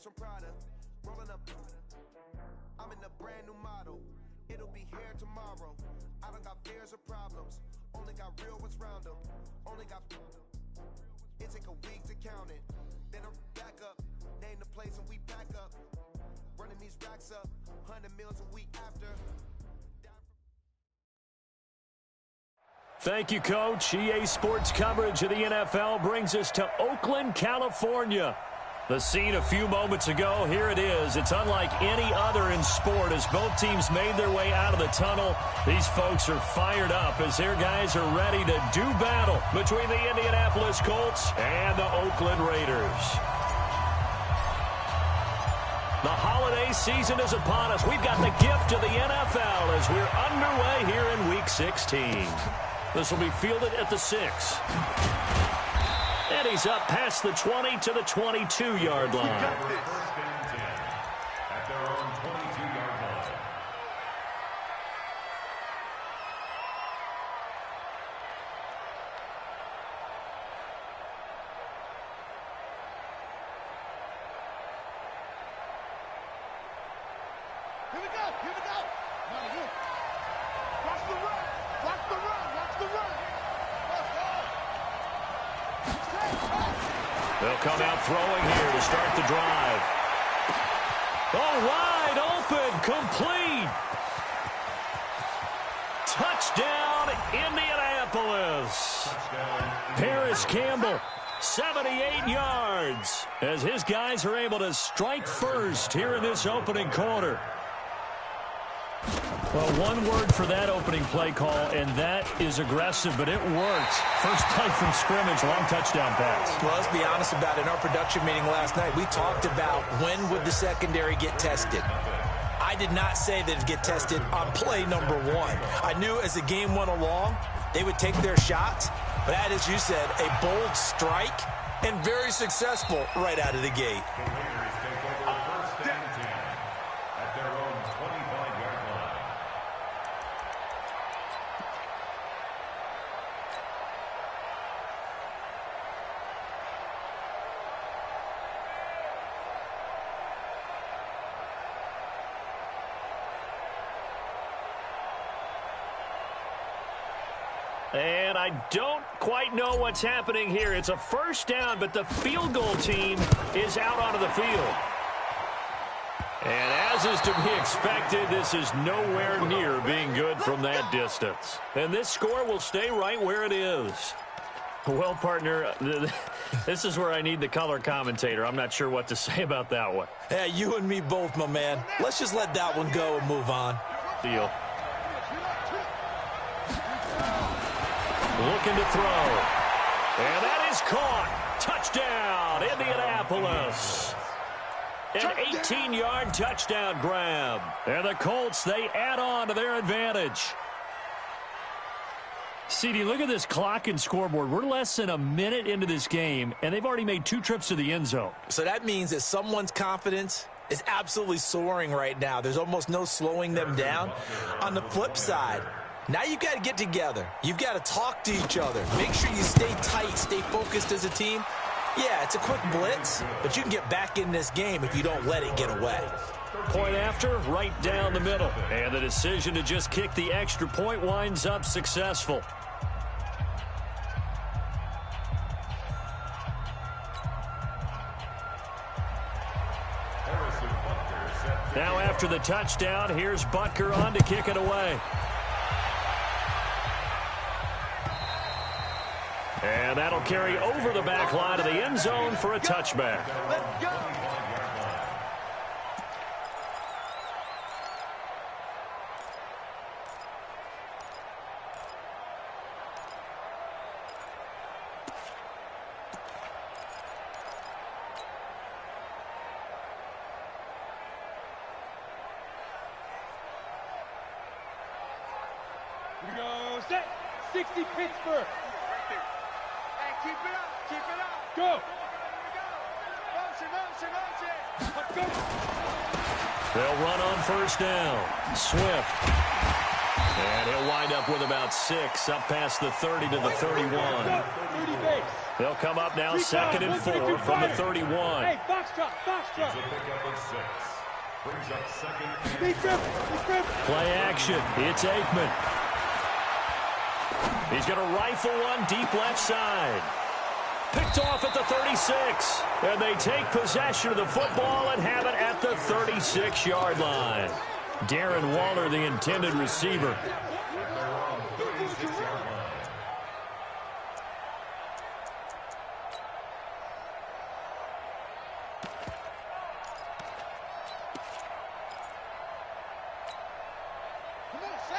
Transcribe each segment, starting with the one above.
from Prada, rolling up. I'm in a brand new model. It'll be here tomorrow. I don't got fears or problems. Only got real ones round them. Only got. It take a week to count it. Then I'm back up. Name the place and we pack up. Running these racks up. 100 meals a week after. Thank you, Coach. EA Sports coverage of the NFL brings us to Oakland, California. The scene a few moments ago, here it is. It's unlike any other in sport as both teams made their way out of the tunnel. These folks are fired up as their guys are ready to do battle between the Indianapolis Colts and the Oakland Raiders. The holiday season is upon us. We've got the gift of the NFL as we're underway here in Week 16. This will be fielded at the 6. And he's up past the 20 to the 22-yard line. At their own 22-yard line. Here we go. Here we go. Watch the run. Watch the run. Watch the run. They'll come out throwing here to start the drive. Oh, wide open, complete. Touchdown, Indianapolis. Paris Campbell, 78 yards, as his guys are able to strike first here in this opening quarter. Well, one word for that opening play call, and that is aggressive, but it worked. First play from scrimmage, long touchdown pass. Well, let's be honest about it. In our production meeting last night, we talked about when would the secondary get tested. I did not say that it'd get tested on play number 1. I knew as the game went along, they would take their shots, but that, as you said, a bold strike and very successful right out of the gate. And I don't quite know what's happening here. It's a first down, but the field goal team is out onto the field. And as is to be expected, this is nowhere near being good from that distance. And this score will stay right where it is. Well, partner, this is where I need the color commentator. I'm not sure what to say about that one. Yeah, you and me both, my man. Let's just let that one go and move on. Deal. Looking to throw. And that is caught. Touchdown, Indianapolis. An 18-yard touchdown grab. And the Colts, they add on to their advantage. CD, look at this clock and scoreboard. We're less than a minute into this game, and they've already made 2 trips to the end zone. So that means that someone's confidence is absolutely soaring right now. There's almost no slowing them down. On the flip side, now you've got to get together. You've got to talk to each other. Make sure you stay tight, stay focused as a team. Yeah, it's a quick blitz, but you can get back in this game if you don't let it get away. Point after, right down the middle. And the decision to just kick the extra point winds up successful. Now after the touchdown, here's Butker on to kick it away. And that'll carry over the back line of the end zone for a touchback. Let's go. Here we go, set, 60 Pittsburgh. Keep it up, keep it up. Go. Motion. They'll run on first down. Swift. And he'll wind up with about 6, up past the 30 to the 31. They'll come up now 2nd and 4 from the 31. Hey, box drop, box drop. It's a pickup of 6. Brings up 2nd. Big grip. Play action. It's Aikman. He's going to rifle one deep left side. Picked off at the 36. And they take possession of the football and have it at the 36-yard line. Darren Waller, the intended receiver.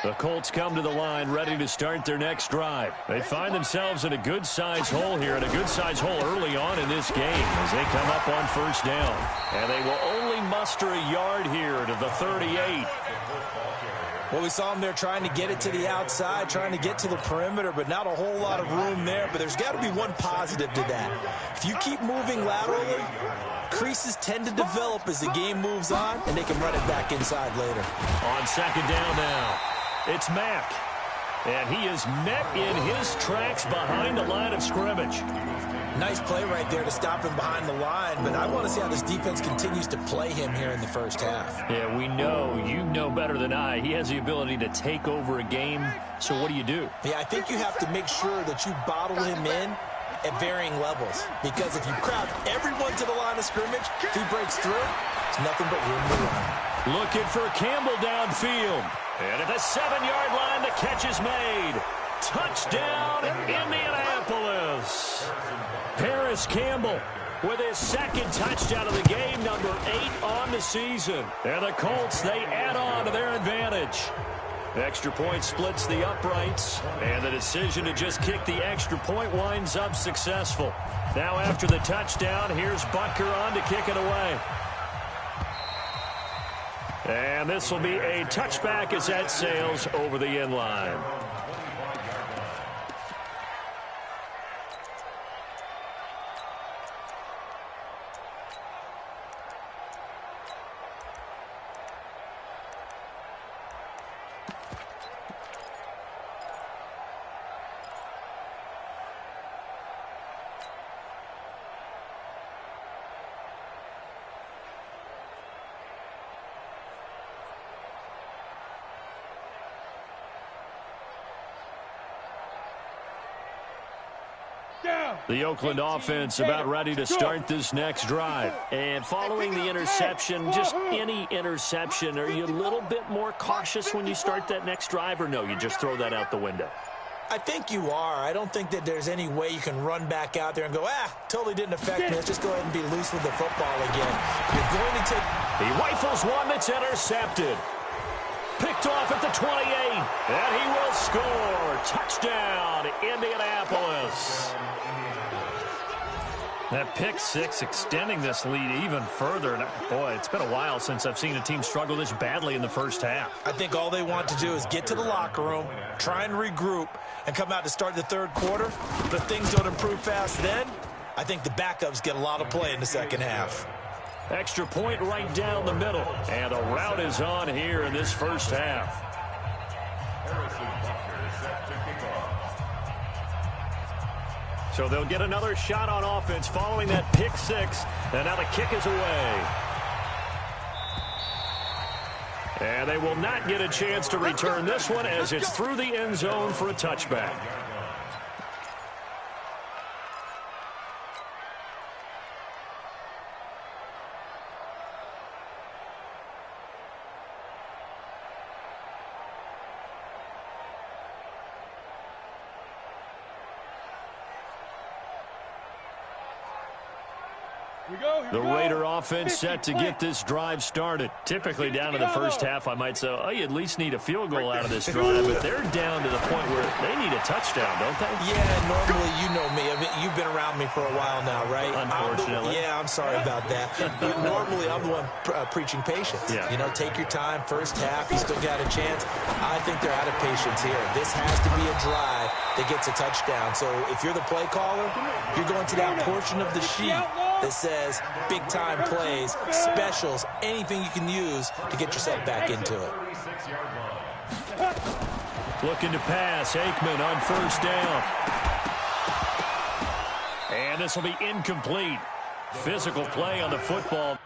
The Colts come to the line ready to start their next drive. They find themselves in a good-sized hole here, and a good-sized hole early on in this game as they come up on 1st down. And they will only muster a yard here to the 38. Well, we saw them there trying to get it to the outside, trying to get to the perimeter, but not a whole lot of room there. But there's got to be one positive to that. If you keep moving laterally, creases tend to develop as the game moves on, and they can run it back inside later. On 2nd down now, it's Mack. And he is met in his tracks behind the line of scrimmage. Nice play right there to stop him behind the line, but I want to see how this defense continues to play him here in the 1st half. Yeah, we know, you know better than I, he has the ability to take over a game. So what do you do? Yeah, I think you have to make sure that you bottle him in at varying levels, because if you crowd everyone to the line of scrimmage, if he breaks through, it's nothing but room to run. Looking for Campbell downfield. And at the 7-yard line, the catch is made. Touchdown, Indianapolis. Paris Campbell with his 2nd touchdown of the game, number 8 on the season. And the Colts, they add on to their advantage. Extra point splits the uprights, and the decision to just kick the extra point winds up successful. Now after the touchdown, here's Butker on to kick it away. And this will be a touchback as that sails over the end line. The Oakland offense about ready to start this next drive. And following the interception, just any interception, are you a little bit more cautious when you start that next drive, or no, you just throw that out the window? I think you are. I don't think that there's any way you can run back out there and go, totally didn't affect me. Let's just go ahead and be loose with the football again. You're going to take... He rifles one that's intercepted. Picked off at the 28, and he will score. Touchdown, Indianapolis. That pick 6 extending this lead even further. And boy, it's been a while since I've seen a team struggle this badly in the 1st half. I think all they want to do is get to the locker room, try and regroup, and come out to start the 3rd quarter. But if things don't improve fast then, I think the backups get a lot of play in the 2nd half. Extra point right down the middle. And a route is on here in this 1st half. So they'll get another shot on offense following that pick 6. And now the kick is away. And they will not get a chance to return this one as it's through the end zone for a touchback. The Raider offense set to get this drive started. Typically down to the 1st half, I might say, you at least need a field goal out of this drive. But they're down to the point where they need a touchdown, don't they? Yeah, normally you know me. I mean, you've been around me for a while now, right? Unfortunately. I'm sorry about that. Normally I'm the one preaching patience. Yeah. You know, take your time. 1st half, you still got a chance. I think they're out of patience here. This has to be a drive that gets a touchdown. So if you're the play caller, you're going to that portion of the sheet that says big-time plays, specials, anything you can use to get yourself back into it. Looking to pass. Aikman on first down. And this will be incomplete. Physical play on the football.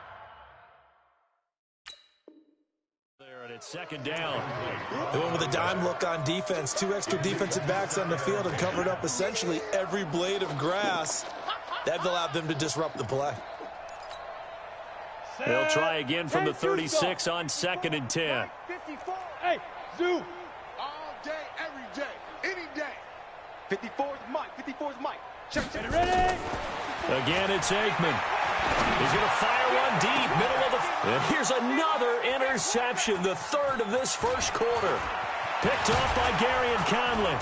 There, and it's second down. They went with a dime look on defense. 2 extra defensive backs on the field and covered up essentially every blade of grass. That allowed them to disrupt the play. They'll try again from the 36 on 2nd and 10. 54. Hey, Zoo. All day, every day, any day. 54 is Mike. 54 is Mike. Check. Ready? Again, it's Aikman. He's going to fire one deep, middle of the... And here's another interception, the 3rd of this first quarter. Picked off by Gary and Conley.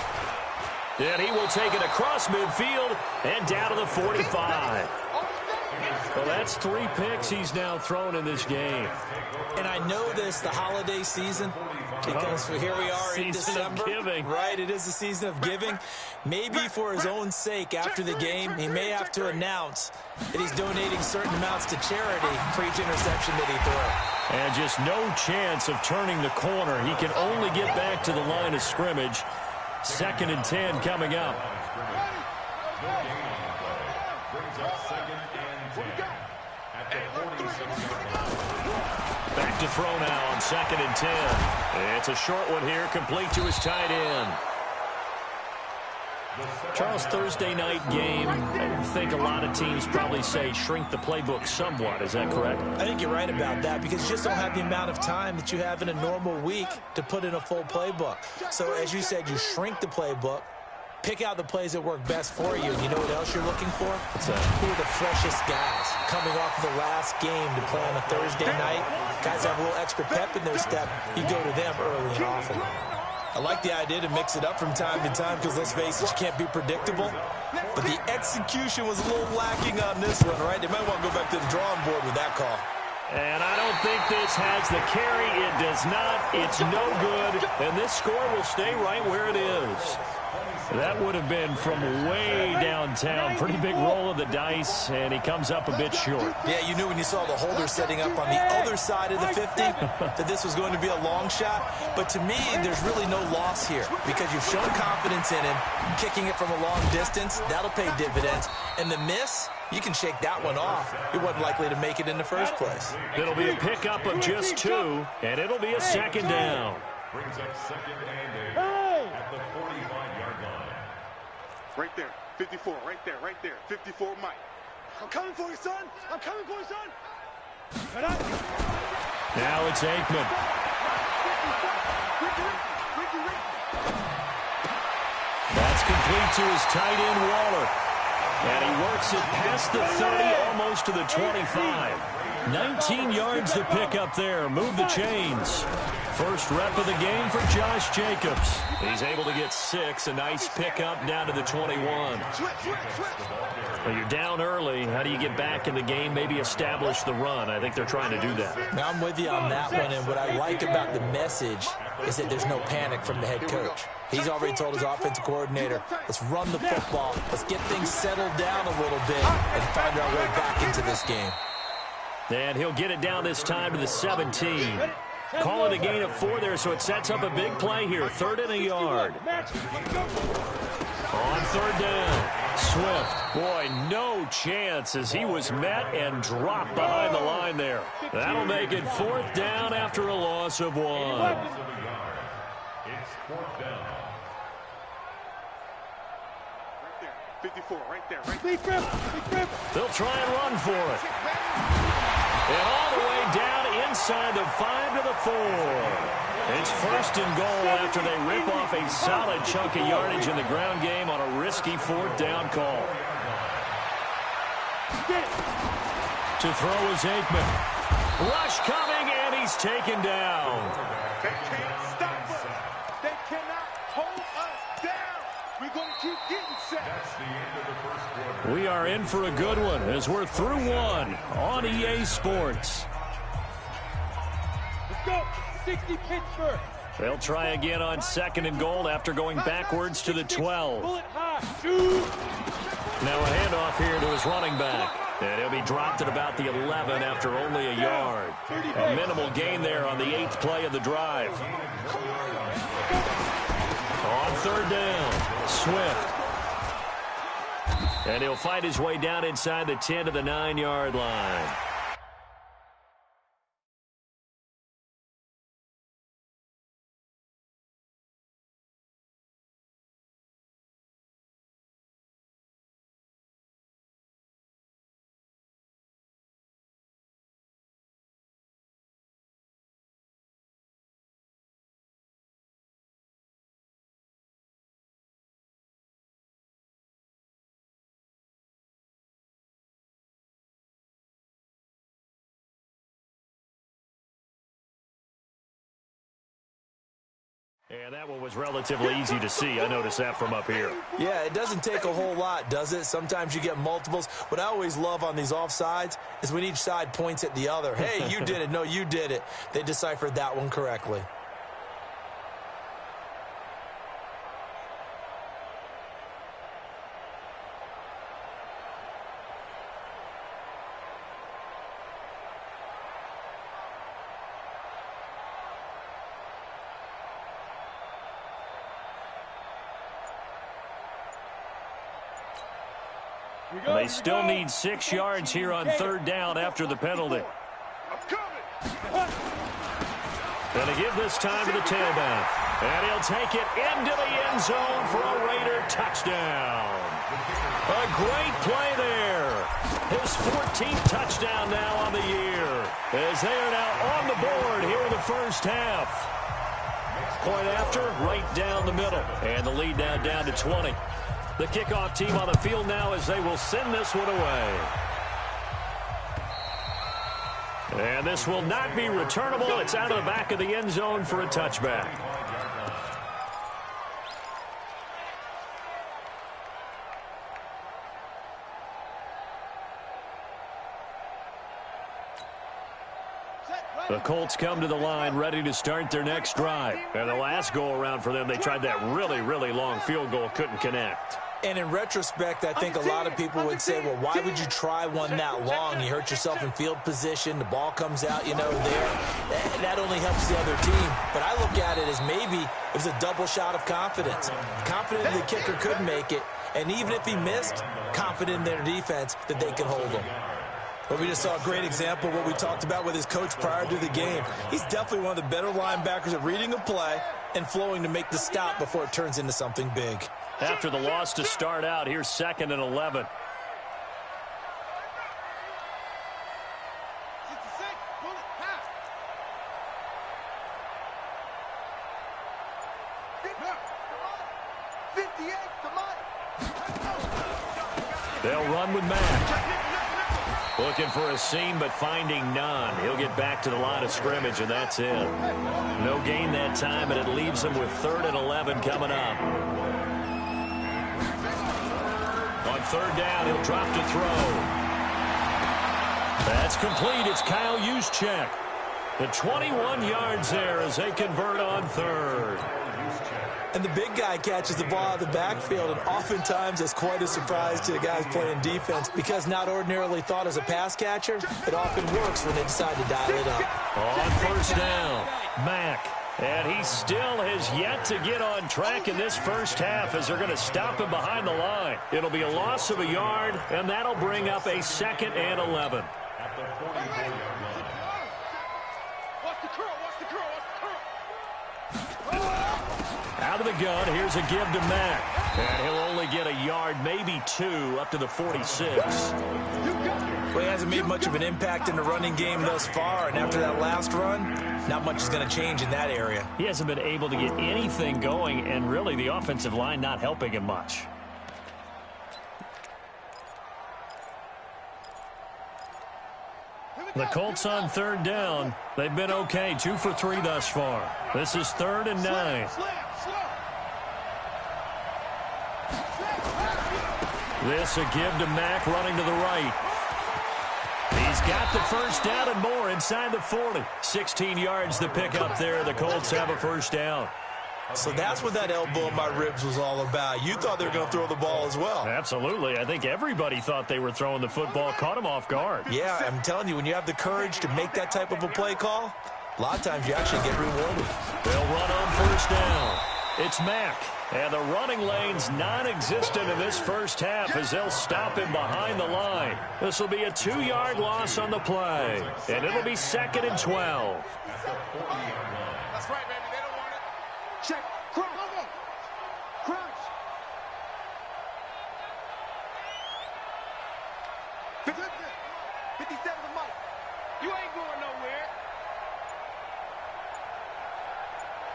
And he will take it across midfield and down to the 45. Well, that's 3 picks he's now thrown in this game. And I know this, the holiday season, because here we are in December. Giving. Right, it is the season of giving. Maybe for his own sake, after the game, he may have to announce that he's donating certain amounts to charity for each interception that he threw. And just no chance of turning the corner. He can only get back to the line of scrimmage. 2nd and 10 coming up. Back to throw now on 2nd and 10. It's a short one here, complete to his tight end. Charles, Thursday night game, I think a lot of teams probably say shrink the playbook somewhat. Is that correct? I think you're right about that because you just don't have the amount of time that you have in a normal week to put in a full playbook. So as you said, you shrink the playbook, pick out the plays that work best for you. And you know what else you're looking for? Who are the freshest guys coming off of the last game to play on a Thursday night? Guys have a little extra pep in their step. You go to them early and often. I like the idea to mix it up from time to time because, let's face it, you can't be predictable. But the execution was a little lacking on this one, right? They might want to go back to the drawing board with that call. And I don't think this has the carry. It does not. It's no good. And this score will stay right where it is. That would have been from way downtown. Pretty big roll of the dice, and he comes up a bit short. Yeah, you knew when you saw the holder setting up on the other side of the 50 that this was going to be a long shot. But to me, there's really no loss here because you've shown confidence in him. Kicking it from a long distance, that'll pay dividends. And the miss, you can shake that one off. He wasn't likely to make it in the first place. It'll be a pickup of just 2, and it'll be a 2nd down. Brings up 2nd and 8 at the 45-yard line. Right there. 54. Right there. Right there. 54, Mike. I'm coming for you, son. I'm coming for you, son. Now it's Aikman. That's complete to his tight end, Waller. And he works it past the 30, almost to the 25. 19 yards to pick up there. Move the chains. First rep of the game for Josh Jacobs. He's able to get 6. A nice pickup down to the 21. Well, you're down early. How do you get back in the game? Maybe establish the run. I think they're trying to do that. Now, I'm with you on that one, and what I like about the message is that there's no panic from the head coach. He's already told his offensive coordinator, let's run the football, let's get things settled down a little bit, and find our way back into this game. And he'll get it down this time to the 17. Call it a gain of 4 there, so it sets up a big play here. 3rd and a yard. On 3rd down, Swift. Boy, no chance as he was met and dropped behind the line there. That'll make it 4th down after a loss of 1. It's 4th down. 54, right there, right there. They'll try and run for it. And all the way down inside the 5 to the 4. It's 1st and goal after they rip off a solid chunk of yardage in the ground game on a risky 4th down call. To throw is Aikman. Rush coming, and he's taken down. They can't stop us. They cannot hold us down. We're going to keep getting set. That's the end of the first quarter. We are in for a good one as we're through 1 on EA Sports. Let's go. 60 Pittsburgh. They'll try again on 2nd and goal after going backwards to the 12. Pull it high. Shoot. Now a handoff here to his running back. And he'll be dropped at about the 11 after only a yard. A minimal gain there on the 8th play of the drive. third down. Swift. And he'll fight his way down inside the 10 to the 9-yard line. And that one was relatively easy to see. I noticed that from up here. Yeah, it doesn't take a whole lot, does it? Sometimes you get multiples. What I always love on these offsides is when each side points at the other. Hey, you did it. No, you did it. They deciphered that one correctly. They still need 6 yards here on third down after the penalty. Going to give this time to the tailback. And he'll take it into the end zone for a Raider touchdown. A great play there. His 14th touchdown now on the year, as they are now on the board here in the first half. Point after, right down the middle. And the lead now down to 20. The kickoff team on the field now as they will send this one away. And this will not be returnable. It's out of the back of the end zone for a touchback. The Colts come to the line ready to start their next drive. And the last go-around for them, they tried that really, really long field goal, couldn't connect. And in retrospect, I think a lot of people would say, well, why would you try one that long? You hurt yourself in field position. The ball comes out, there. That only helps the other team. But I look at it as maybe it was a double shot of confidence. Confident the kicker could make it. And even if he missed, confident in their defense that they could hold him. But we just saw a great example of what we talked about with his coach prior to the game. He's definitely one of the better linebackers at reading a play and flowing to make the stop before it turns into something big. After the loss to start out, here's 2nd and 11. They'll run with Mack. Looking for a seam, but finding none. He'll get back to the line of scrimmage, and that's it. No gain that time, and it leaves him with 3rd and 11 coming up. On third down, he'll drop to throw. That's complete. It's Kyle Juszczyk. The 21 yards there as they convert on third. And the big guy catches the ball out of the backfield, and oftentimes it's quite a surprise to the guys playing defense because not ordinarily thought as a pass catcher, it often works when they decide to dial it up. On first down, Mack. And he still has yet to get on track in this first half as they're going to stop him behind the line. It'll be a loss of a yard, and that'll bring up a 2nd and 11. At the 44-yard line. Out of the gun, here's a give to Mack. And he'll only get a yard, maybe 2, up to the 46. Well, he hasn't made much of an impact in the running game thus far, and after that last run, not much is going to change in that area. He hasn't been able to get anything going, and really the offensive line not helping him much. The Colts on third down. They've been okay, 2 for 3 thus far. This is 3rd and 9. This a give to Mack running to the right. He's got the first down and more inside the 40. 16 yards to pick up there. The Colts have a first down. So that's what that elbow in my ribs was all about. You thought they were going to throw the ball as well. Absolutely. I think everybody thought they were throwing the football, caught him off guard. Yeah, I'm telling you, when you have the courage to make that type of a play call, a lot of times you actually get rewarded. They'll run on first down. It's Mack. And the running lane's non-existent in this first half as they'll stop him behind the line. This will be a 2-yard loss on the play. And it'll be 2nd and 12. That's right, baby. They don't want it. Check. Crunch. Crunch. 57 to Mike. You ain't going nowhere.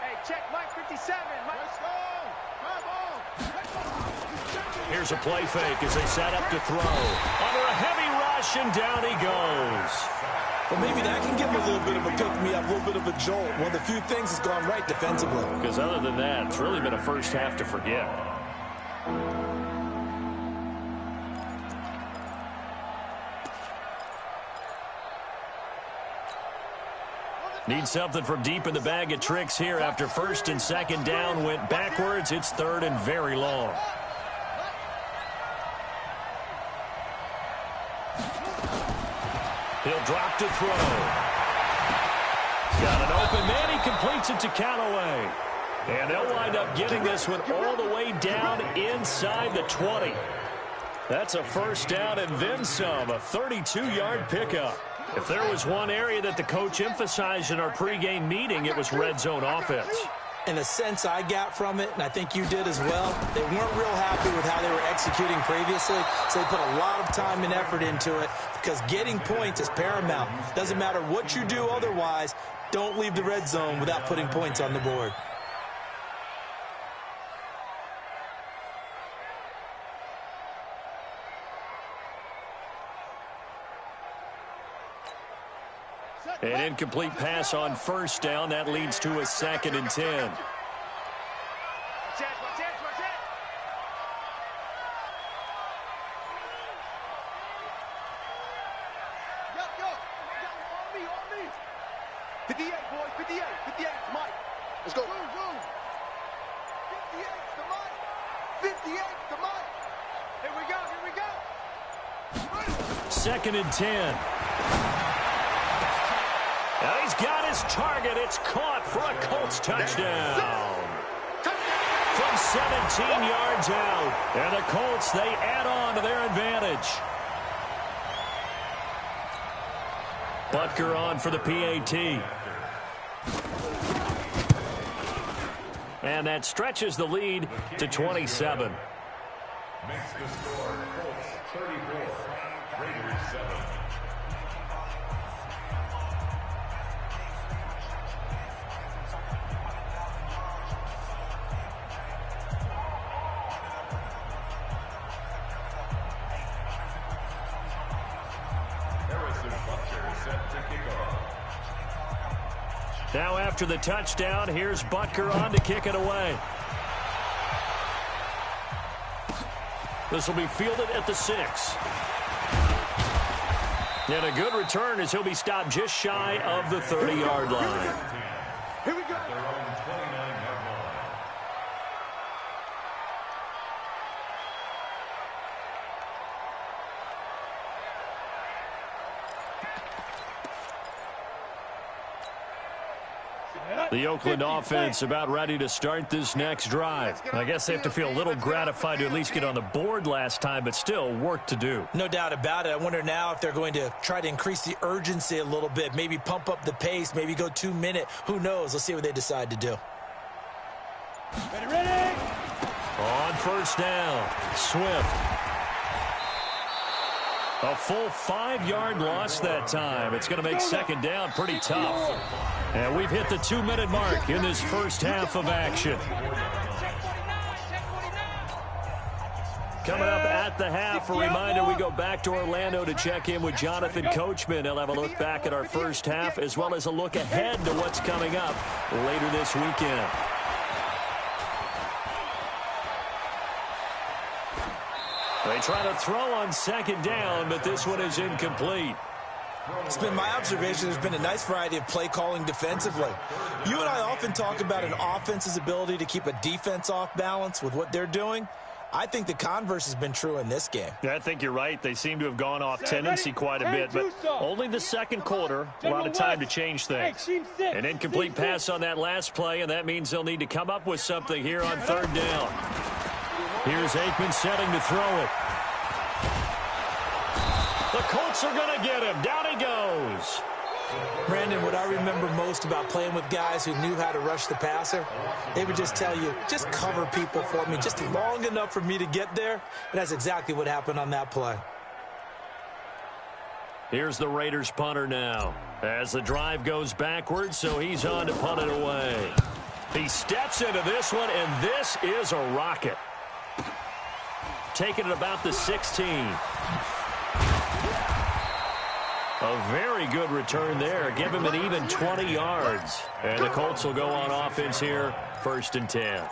Hey, check Mike 57. Mike. Let's go. Here's a play fake as they set up to throw. Under a heavy rush, and down he goes. Well, maybe that can give him a little bit of a pick-me-up, a little bit of a jolt. One of the few things that's gone right defensively. Because other than that, it's really been a first half to forget. Need something from deep in the bag of tricks here after 1st and 2nd down went backwards. It's 3rd and very long. He'll drop to throw. Got an open man. He completes it to Callaway. And they'll wind up getting this one all the way down inside the 20. That's a first down and then some. A 32-yard pickup. If there was one area that the coach emphasized in our pregame meeting, it was red zone offense. In the sense I got from it, and I think you did as well, they weren't real happy with how they were executing previously, so they put a lot of time and effort into it because getting points is paramount. Doesn't matter what you do otherwise, don't leave the red zone without putting points on the board. An incomplete pass on first down. That leads to a 2nd and 10. Let's go. 58 to Mike. Here we go. 2nd and 10. Now he's got his target. It's caught for a Colts touchdown. From 17 yards out. And the Colts, they add on to their advantage. Butker on for the PAT. And that stretches the lead to 27. Makes the score Colts 34, Raiders 7. Now after the touchdown, here's Butker on to kick it away. This will be fielded at the 6. And a good return as he'll be stopped just shy of the 30-yard line. Here we go. Their own 29-yard line. The Oakland offense about ready to start this next drive. I guess they have to feel a little gratified to at least get on the board last time, but still work to do. No doubt about it. I wonder now if they're going to try to increase the urgency a little bit, maybe pump up the pace, maybe go 2-minute. Who knows? Let's see what they decide to do. Ready? On first down, Swift. A full 5-yard loss that time. It's going to make second down pretty tough. And we've hit the 2-minute mark in this first half of action. Coming up at the half, a reminder, we go back to Orlando to check in with Jonathan Coachman. He'll have a look back at our first half as well as a look ahead to what's coming up later this weekend. They try to throw on second down, but this one is incomplete. It's been my observation there's been a nice variety of play calling defensively. You and I often talk about an offense's ability to keep a defense off balance with what they're doing. I think the converse has been true in this game. Yeah, I think you're right. They seem to have gone off tendency quite a bit, but only the second quarter. A lot of time to change things. An incomplete pass on that last play, and that means they'll need to come up with something here on third down. Here's Aikman setting to throw it. The Colts are going to get him. Down he goes. Brandon, what I remember most about playing with guys who knew how to rush the passer, they would just tell you, just cover people for me, just long enough for me to get there. And that's exactly what happened on that play. Here's the Raiders punter now. As the drive goes backwards, so he's on to punt it away. He steps into this one, and this is a rocket. Taking it about the 16. A very good return there. Give him an even 20 yards. And the Colts will go on offense here, 1st and 10.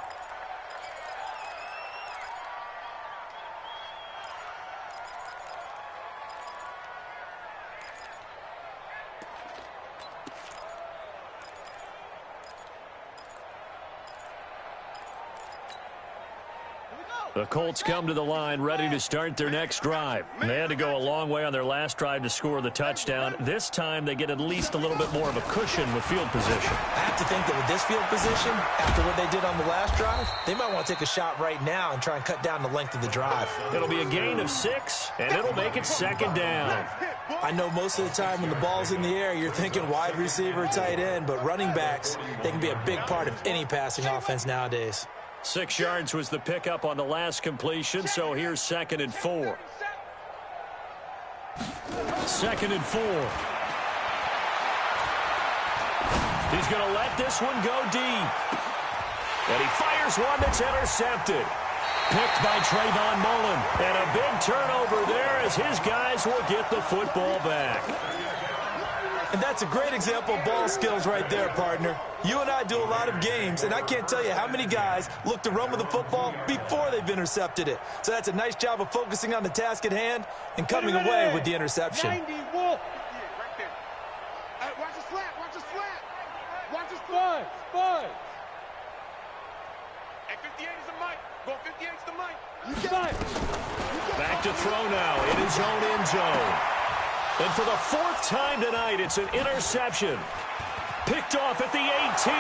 The Colts come to the line ready to start their next drive. They had to go a long way on their last drive to score the touchdown. This time they get at least a little bit more of a cushion with field position. I have to think that with this field position, after what they did on the last drive, they might want to take a shot right now and try and cut down the length of the drive. It'll be a gain of 6, and it'll make it 2nd down. I know most of the time when the ball's in the air, you're thinking wide receiver, tight end, but running backs, they can be a big part of any passing offense nowadays. 6 yards was the pickup on the last completion, so here's 2nd and 4. 2nd and 4. He's going to let this one go deep. And he fires one that's intercepted. Picked by Trayvon Mullen. And a big turnover there as his guys will get the football back. And that's a great example of ball skills right there, partner. You and I do a lot of games, and I can't tell you how many guys look to run with the football before they've intercepted it. So that's a nice job of focusing on the task at hand and coming away with the interception. 90, Wolf. Right there. Watch the slant. Watch the slant. Watch the Spud. Spud. And 58 is the mic. Go 58 is the mic. You got it. Back to throw now in his own end zone. And for the 4th time tonight, it's an interception. Picked off at the 18.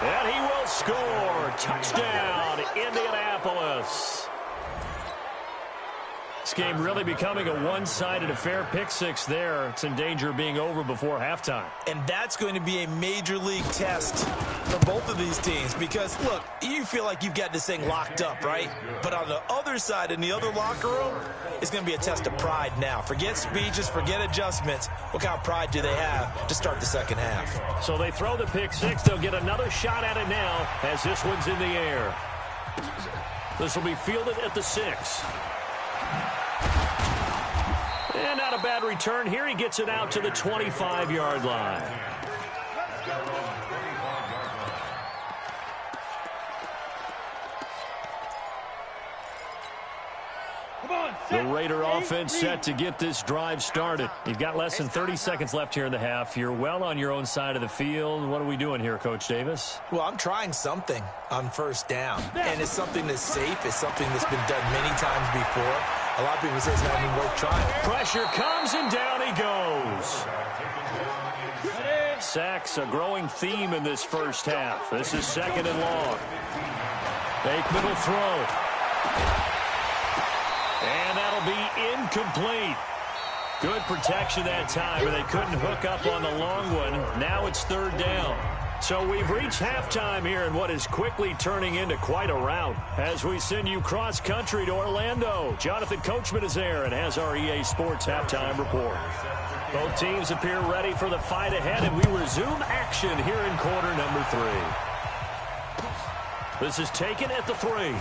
And he will score. Touchdown, Indianapolis. This game really becoming a one-sided affair. Pick 6 there. It's in danger of being over before halftime. And that's going to be a major league test for both of these teams because, look, you feel like you've got this thing locked up, right? But on the other side, in the other locker room, it's going to be a test of pride now. Forget speeches, forget adjustments. What kind of pride do they have to start the second half? So they throw the pick 6. They'll get another shot at it now as this one's in the air. This will be fielded at the 6. And not a bad return here. He gets it out to the 25-yard line. The Raider offense set to get this drive started. You've got less than 30 seconds left here in the half. You're well on your own side of the field. What are we doing here, Coach Davis? Well, I'm trying something on 1st down, and it's something that's safe. It's something that's been done many times before. A lot of people say it's not even worth trying. Pressure comes, and down he goes. Sacks, a growing theme in this first half. This is 2nd and long. Aikman will throw. And that'll be incomplete. Good protection that time, and they couldn't hook up on the long one. Now it's 3rd down. So we've reached halftime here in what is quickly turning into quite a rout as we send you cross-country to Orlando. Jonathan Coachman is there and has our EA Sports halftime report. Both teams appear ready for the fight ahead, and we resume action here in quarter number 3. This is taken at the 3.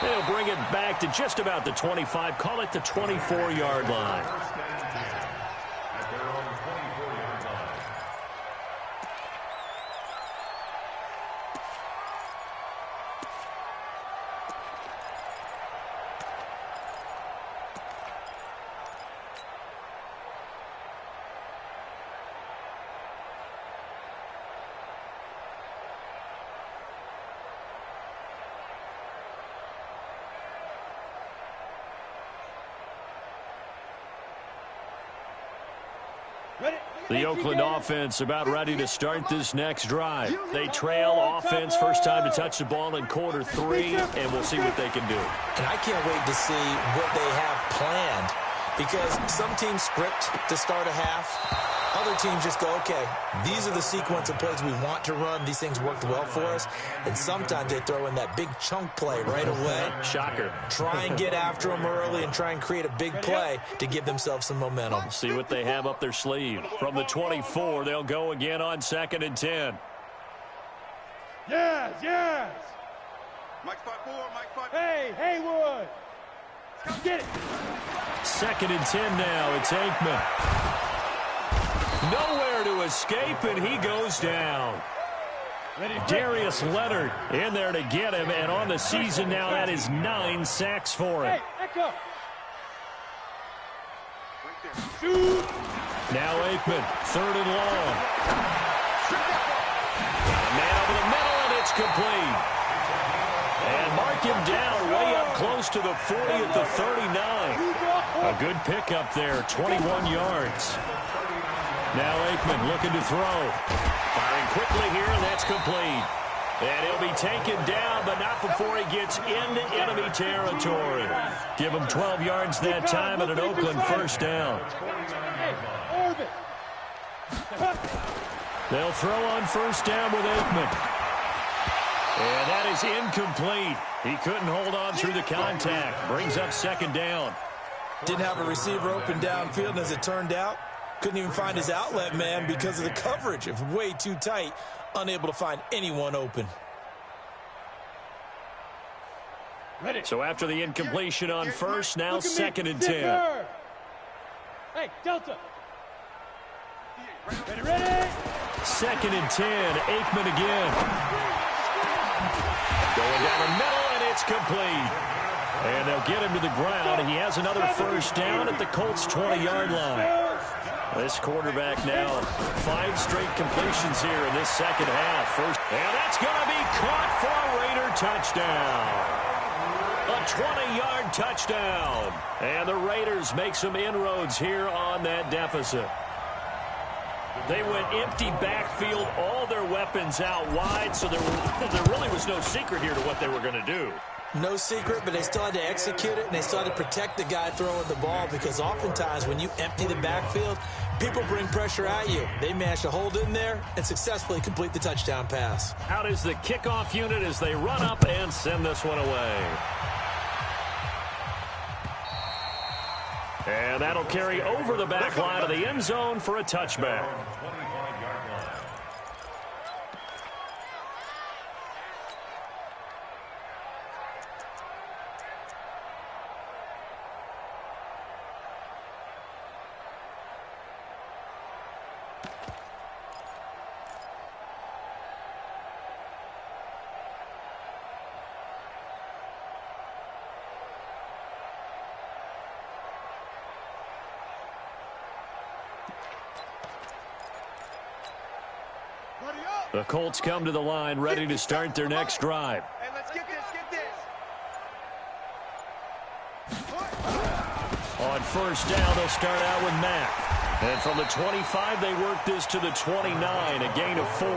They'll bring it back to just about the 25, call it the 24-yard line. The Oakland offense about ready to start this next drive. They trail offense first time to touch the ball in quarter 3, and we'll see what they can do. And I can't wait to see what they have planned, because some teams script to start a half. Other teams just go, okay, these are the sequence of plays we want to run. These things worked well for us. And sometimes they throw in that big chunk play right away. Shocker. Try and get after them early and try and create a big play to give themselves some momentum. See what they have up their sleeve. From the 24, they'll go again on 2nd and 10. Yes, yes. Mike 5-4, Mike 5. Hey, Haywood. Get it. 2nd and 10 now. It's Aikman. Nowhere to escape, and he goes down. Darius Leonard in there to get him, and on the season now, that is 9 sacks for him. Hey, echo. Shoot. Now Aikman, 3rd and long. Man over the middle, and it's complete. And mark him down way up close to the 40 at the 39. A good pickup there, 21 yards. Now Aikman looking to throw. Firing quickly here, and that's complete. And he'll be taken down, but not before he gets into enemy territory. Give him 12 yards that time and an Oakland first down. They'll throw on first down with Aikman. And that is incomplete. He couldn't hold on through the contact. Brings up 2nd down. Didn't have a receiver open downfield, and as it turned out, couldn't even find his outlet man because of the coverage. It was way too tight, unable to find anyone open. So after the incompletion on first, now 2nd and 10. Hey, Delta. Ready. 2nd and 10, Aikman again. Going down the middle, and it's complete. And they'll get him to the ground. He has another first down at the Colts' 20-yard line. This quarterback now 5 straight completions here in this second half. And that's going to be caught for a Raider touchdown. A 20-yard touchdown. And the Raiders make some inroads here on that deficit. They went empty backfield, all their weapons out wide, so there really was no secret here to what they were going to do. No secret, but they still had to execute it, and they still had to protect the guy throwing the ball, because oftentimes when you empty the backfield, people bring pressure at you. They managed to hold in there and successfully complete the touchdown pass. Out is the kickoff unit as they run up and send this one away. And that'll carry over the back line of the end zone for a touchback. The Colts come to the line ready to start their next drive. Hey, let's get this, On first down, they'll start out with Mack. And from the 25, they work this to the 29, a gain of 4.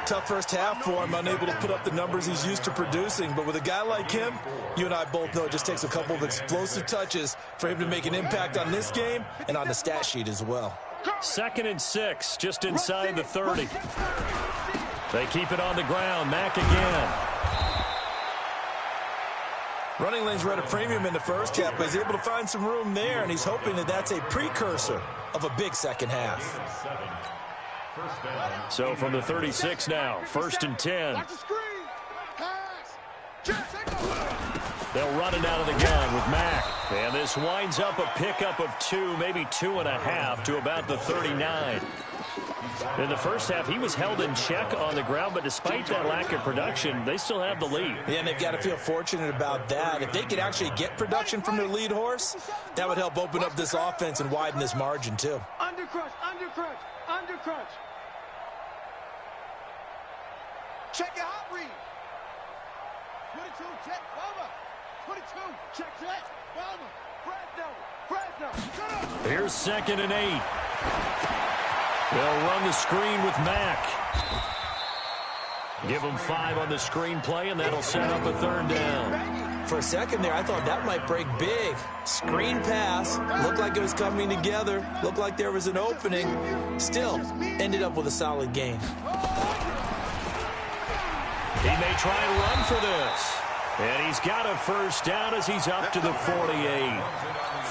Tough first half for him, unable to put up the numbers he's used to producing. But with a guy like him, you and I both know it just takes a couple of explosive touches for him to make an impact on this game and on the stat sheet as well. 2nd and 6, just inside the 30. They keep it on the ground. Mack again. Running lanes were at a premium in the first half, but he's able to find some room there, and he's hoping that that's a precursor of a big second half. So from the 36 now, 1st and 10. They'll run it out of the gun with Mack. And this winds up a pickup of 2, maybe 2.5 to about the 39. In the first half, he was held in check on the ground, but despite that lack of production, they still have the lead. Yeah, and they've got to feel fortunate about that. If they could actually get production from their lead horse, that would help open up this offense and widen this margin too. Undercrunch, undercrunch, undercrunch. Check it out, read. 22, check, Bama. 22, check, Bama. Fresno. Here's 2nd and 8. They'll run the screen with Mack. Give him 5 on the screenplay, and that'll set up a 3rd down. For a second there, I thought that might break big. Screen pass. Looked like it was coming together. Looked like there was an opening. Still, ended up with a solid gain. He may try and run for this. And he's got a 1st down as he's up to the 48.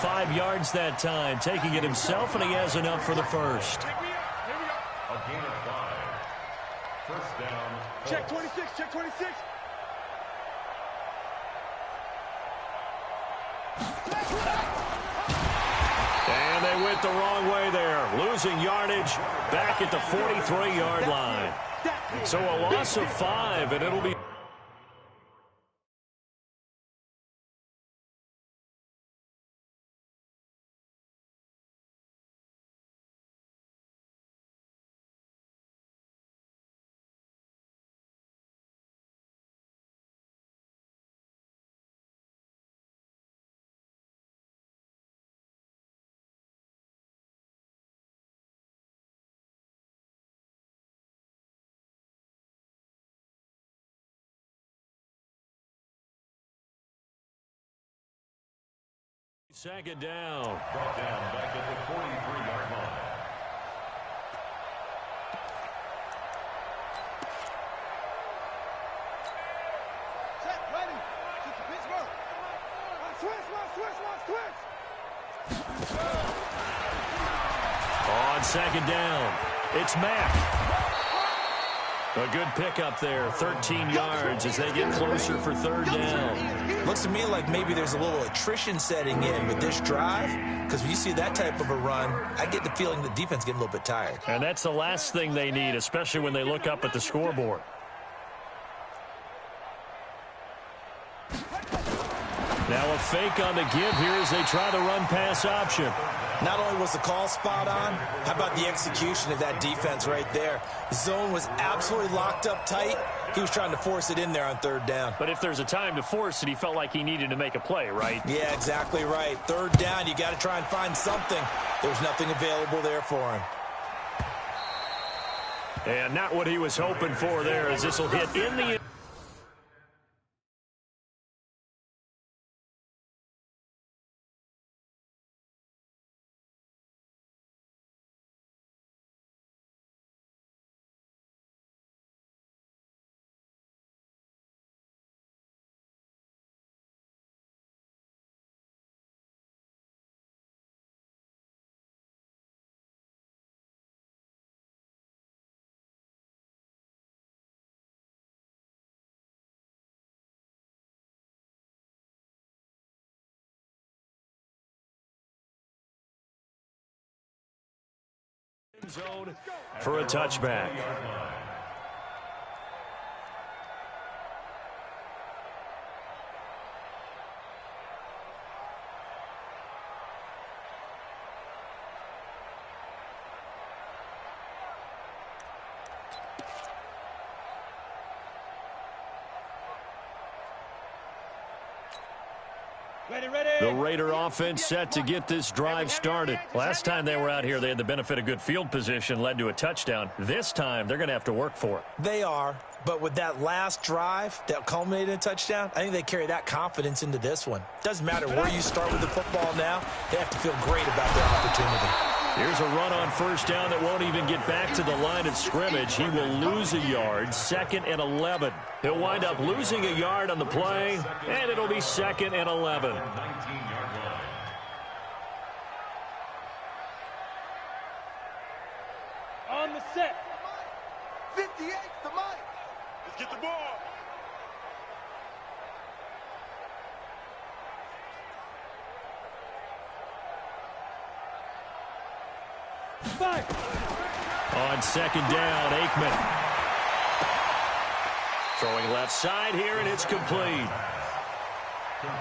5 yards that time, taking it himself, and he has enough for the 1st. A gain of 5. 1st down. Check 26, check 26. And they went the wrong way there. Losing yardage back at the 43-yard line. So a loss of 5, and it'll be... Second down. Brought down back at the 43-yard line. Set, ready. Shoot the Pittsburgh. Switch. On 2nd down, it's Mack. A good pickup there, 13 yards as they get closer for 3rd down. Looks to me like maybe there's a little attrition setting in with this drive, because when you see that type of a run, I get the feeling the defense getting a little bit tired. And that's the last thing they need, especially when they look up at the scoreboard. Now a fake on the give here as they try the run-pass option. Not only was the call spot on, how about the execution of that defense right there? The zone was absolutely locked up tight. He was trying to force it in there on 3rd down. But if there's a time to force it, he felt like he needed to make a play, right? Yeah, exactly right. 3rd down, you got to try and find something. There's nothing available there for him. And not what he was hoping for there, as this will hit in the... zone for a touchback. The Raider offense set to get this drive started. Last time they were out here, they had the benefit of good field position, led to a touchdown. This time, they're going to have to work for it. They are, but with that last drive that culminated in a touchdown, I think they carry that confidence into this one. Doesn't matter where you start with the football now, they have to feel great about their opportunity. Here's a run on 1st down that won't even get back to the line of scrimmage. He will lose a yard, 2nd and 11. He'll wind up losing a yard on the play, and it'll be 2nd and 11. 19-yard line. On the set. 58 to Mike. Let's get the ball. Five. On 2nd down, Aikman. Throwing left side here, and it's complete.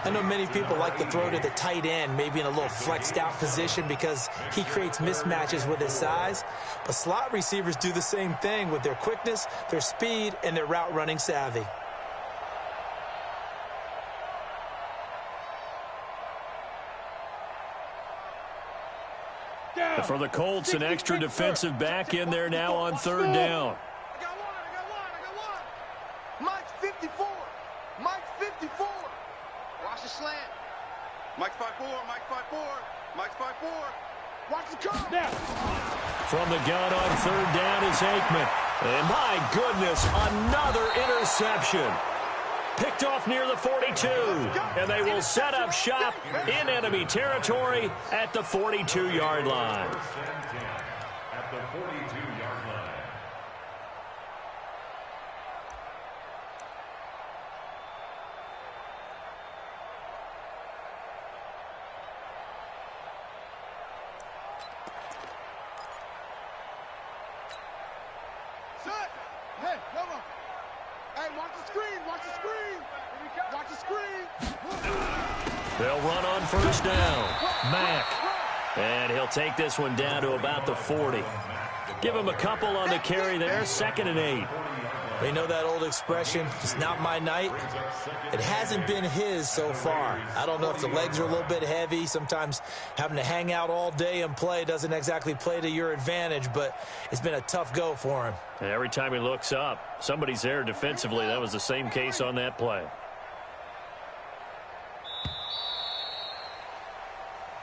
I know many people like to throw to the tight end, maybe in a little flexed out position because he creates mismatches with his size. But slot receivers do the same thing with their quickness, their speed, and their route running savvy. For the Colts, an extra defensive back in there now on third down. I got one. Mike's 54. Mike's 54. Watch the slant. Mike's 5'4". Mike's 5'4". Mike's 5'4". Watch the curve. Now. From the gun on third down is Aikman. And my goodness, another interception. Picked off near the 42. And they will set up shop in enemy territory at the 42-yard line. At the 42-yard line. Set. Hey, come on. Hey, watch the screen. Watch the screen. Watch the screen. They'll run on first down. Mack. And he'll take this one down to about the 40. Give him a couple on the carry there. 2nd and 8. You know that old expression, it's not my night? It hasn't been his so far. I don't know if the legs are a little bit heavy. Sometimes having to hang out all day and play doesn't exactly play to your advantage, but it's been a tough go for him. And every time he looks up, somebody's there defensively. That was the same case on that play.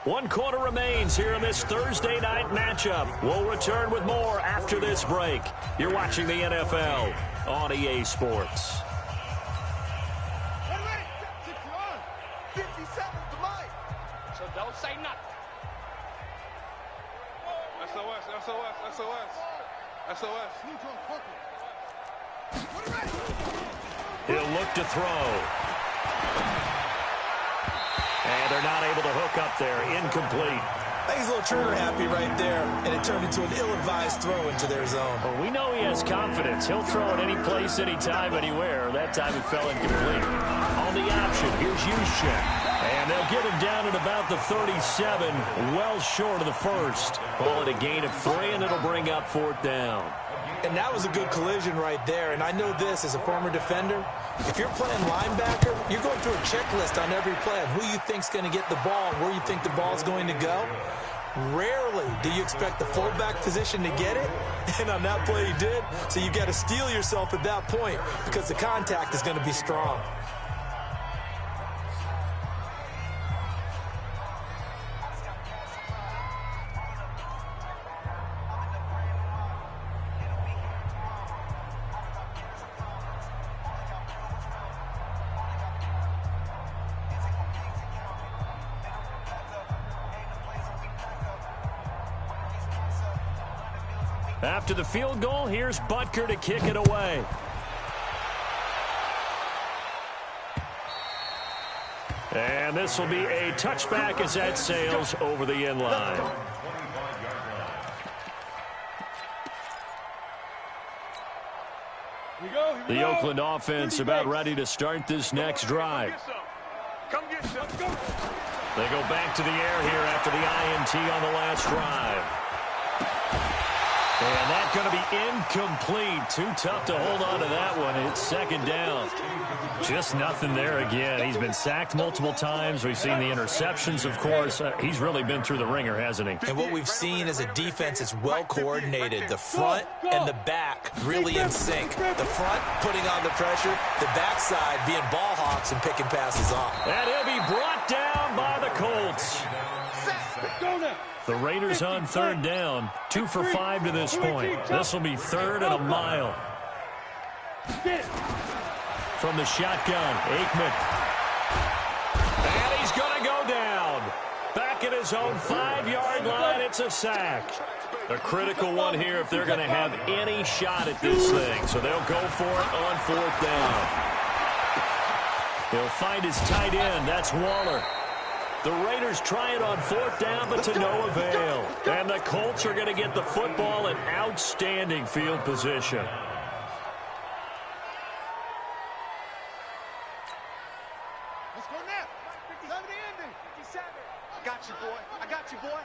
1 quarter remains here in this Thursday night matchup. We'll return with more after this break. You're watching the NFL on EA Sports. 57 to Mike. So don't say nothing. SOS, SOS, SOS. SOS. He'll look to throw. And they're not able to hook up there. Incomplete. I think he's a little trigger happy right there, and it turned into an ill-advised throw into their zone. Well, we know he has confidence. He'll throw it any place, anytime, anywhere. That time it fell incomplete. On the option, here's Juszczyk. And they'll get him down at about the 37, well short of the first. Call it a gain of 3, and it'll bring up 4th down. And that was a good collision right there. And I know this as a former defender. If you're playing linebacker, you're going through a checklist on every play on who you think's going to get the ball and where you think the ball's going to go. Rarely do you expect the fullback position to get it. And on that play he did. So you've got to steel yourself at that point because the contact is going to be strong. After the field goal, here's Butker to kick it away. And this will be a touchback as that sails over the end line. The Oakland offense about ready to start this next drive. They go back to the air here after the INT on the last drive. And that's going to be incomplete. Too tough to hold on to that one. It's 2nd down. Just nothing there again. He's been sacked multiple times. We've seen the interceptions, of course. He's really been through the ringer, hasn't he? And what we've seen is a defense that's well coordinated. The front and the back really in sync. The front putting on the pressure. The backside being ball hawks and picking passes off. And he'll be brought down by the Colts. The Raiders on 3rd down. 2 for 5 to this point. This will be 3rd and a mile. From the shotgun, Aikman. And he's going to go down. Back at his own 5-yard line, it's a sack. A critical one here if they're going to have any shot at this thing. So they'll go for it on 4th down. He'll find his tight end. That's Waller. The Raiders try it on 4th down, but to no avail. And the Colts are going to get the football in outstanding field position. Let's go now. 57 to Indy. 57. I got you, boy. I got you, boy.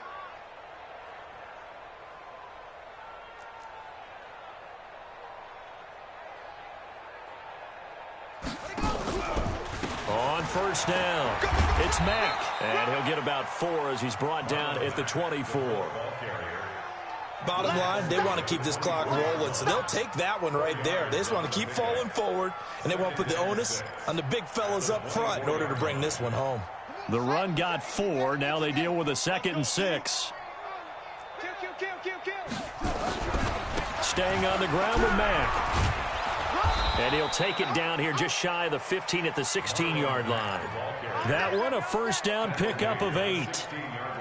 On on first down. It's Mack, and he'll get about 4 as he's brought down at the 24. Bottom line, they want to keep this clock rolling, so they'll take that one right there. They just want to keep falling forward, and they want to put the onus on the big fellas up front in order to bring this one home. The run got 4. Now they deal with a 2nd and 6. Staying on the ground with Mack. And he'll take it down here just shy of the 15 at the 16-yard line. That one, a first down pickup of 8.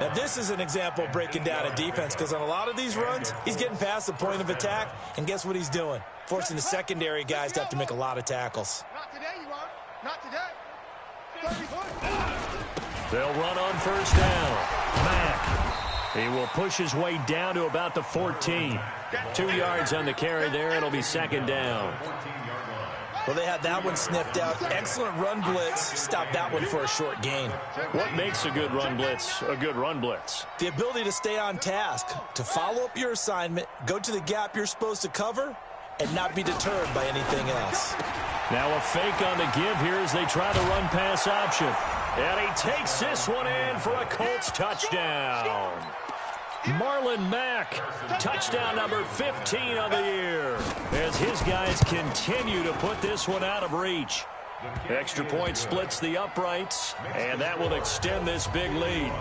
Now, this is an example of breaking down a defense, because on a lot of these runs, he's getting past the point of attack, and guess what he's doing? Forcing the secondary guys to have to make a lot of tackles. Not today, you are. Not today. They'll run on first down. Mack. He will push his way down to about the 14. 2 yards on the carry there. It'll be 2nd down. Well, they had that one sniffed out. Excellent run blitz. Stopped that one for a short gain. What makes a good run blitz a good run blitz? The ability to stay on task, to follow up your assignment, go to the gap you're supposed to cover, and not be deterred by anything else. Now a fake on the give here as they try the run-pass option. And he takes this one in for a Colts touchdown. Marlon Mack, touchdown number 15 of the year, as his guys continue to put this one out of reach. Extra point splits the uprights, and that will extend this big lead.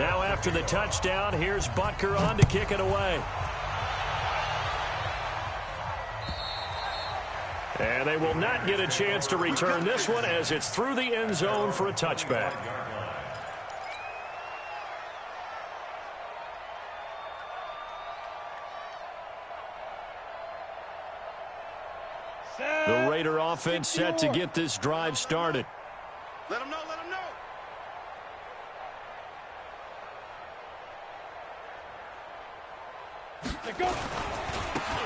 Now after the touchdown, here's Butker on to kick it away. And they will not get a chance to return this one as it's through the end zone for a touchback. The Raider offense set to get this drive started. Let him know, let him know.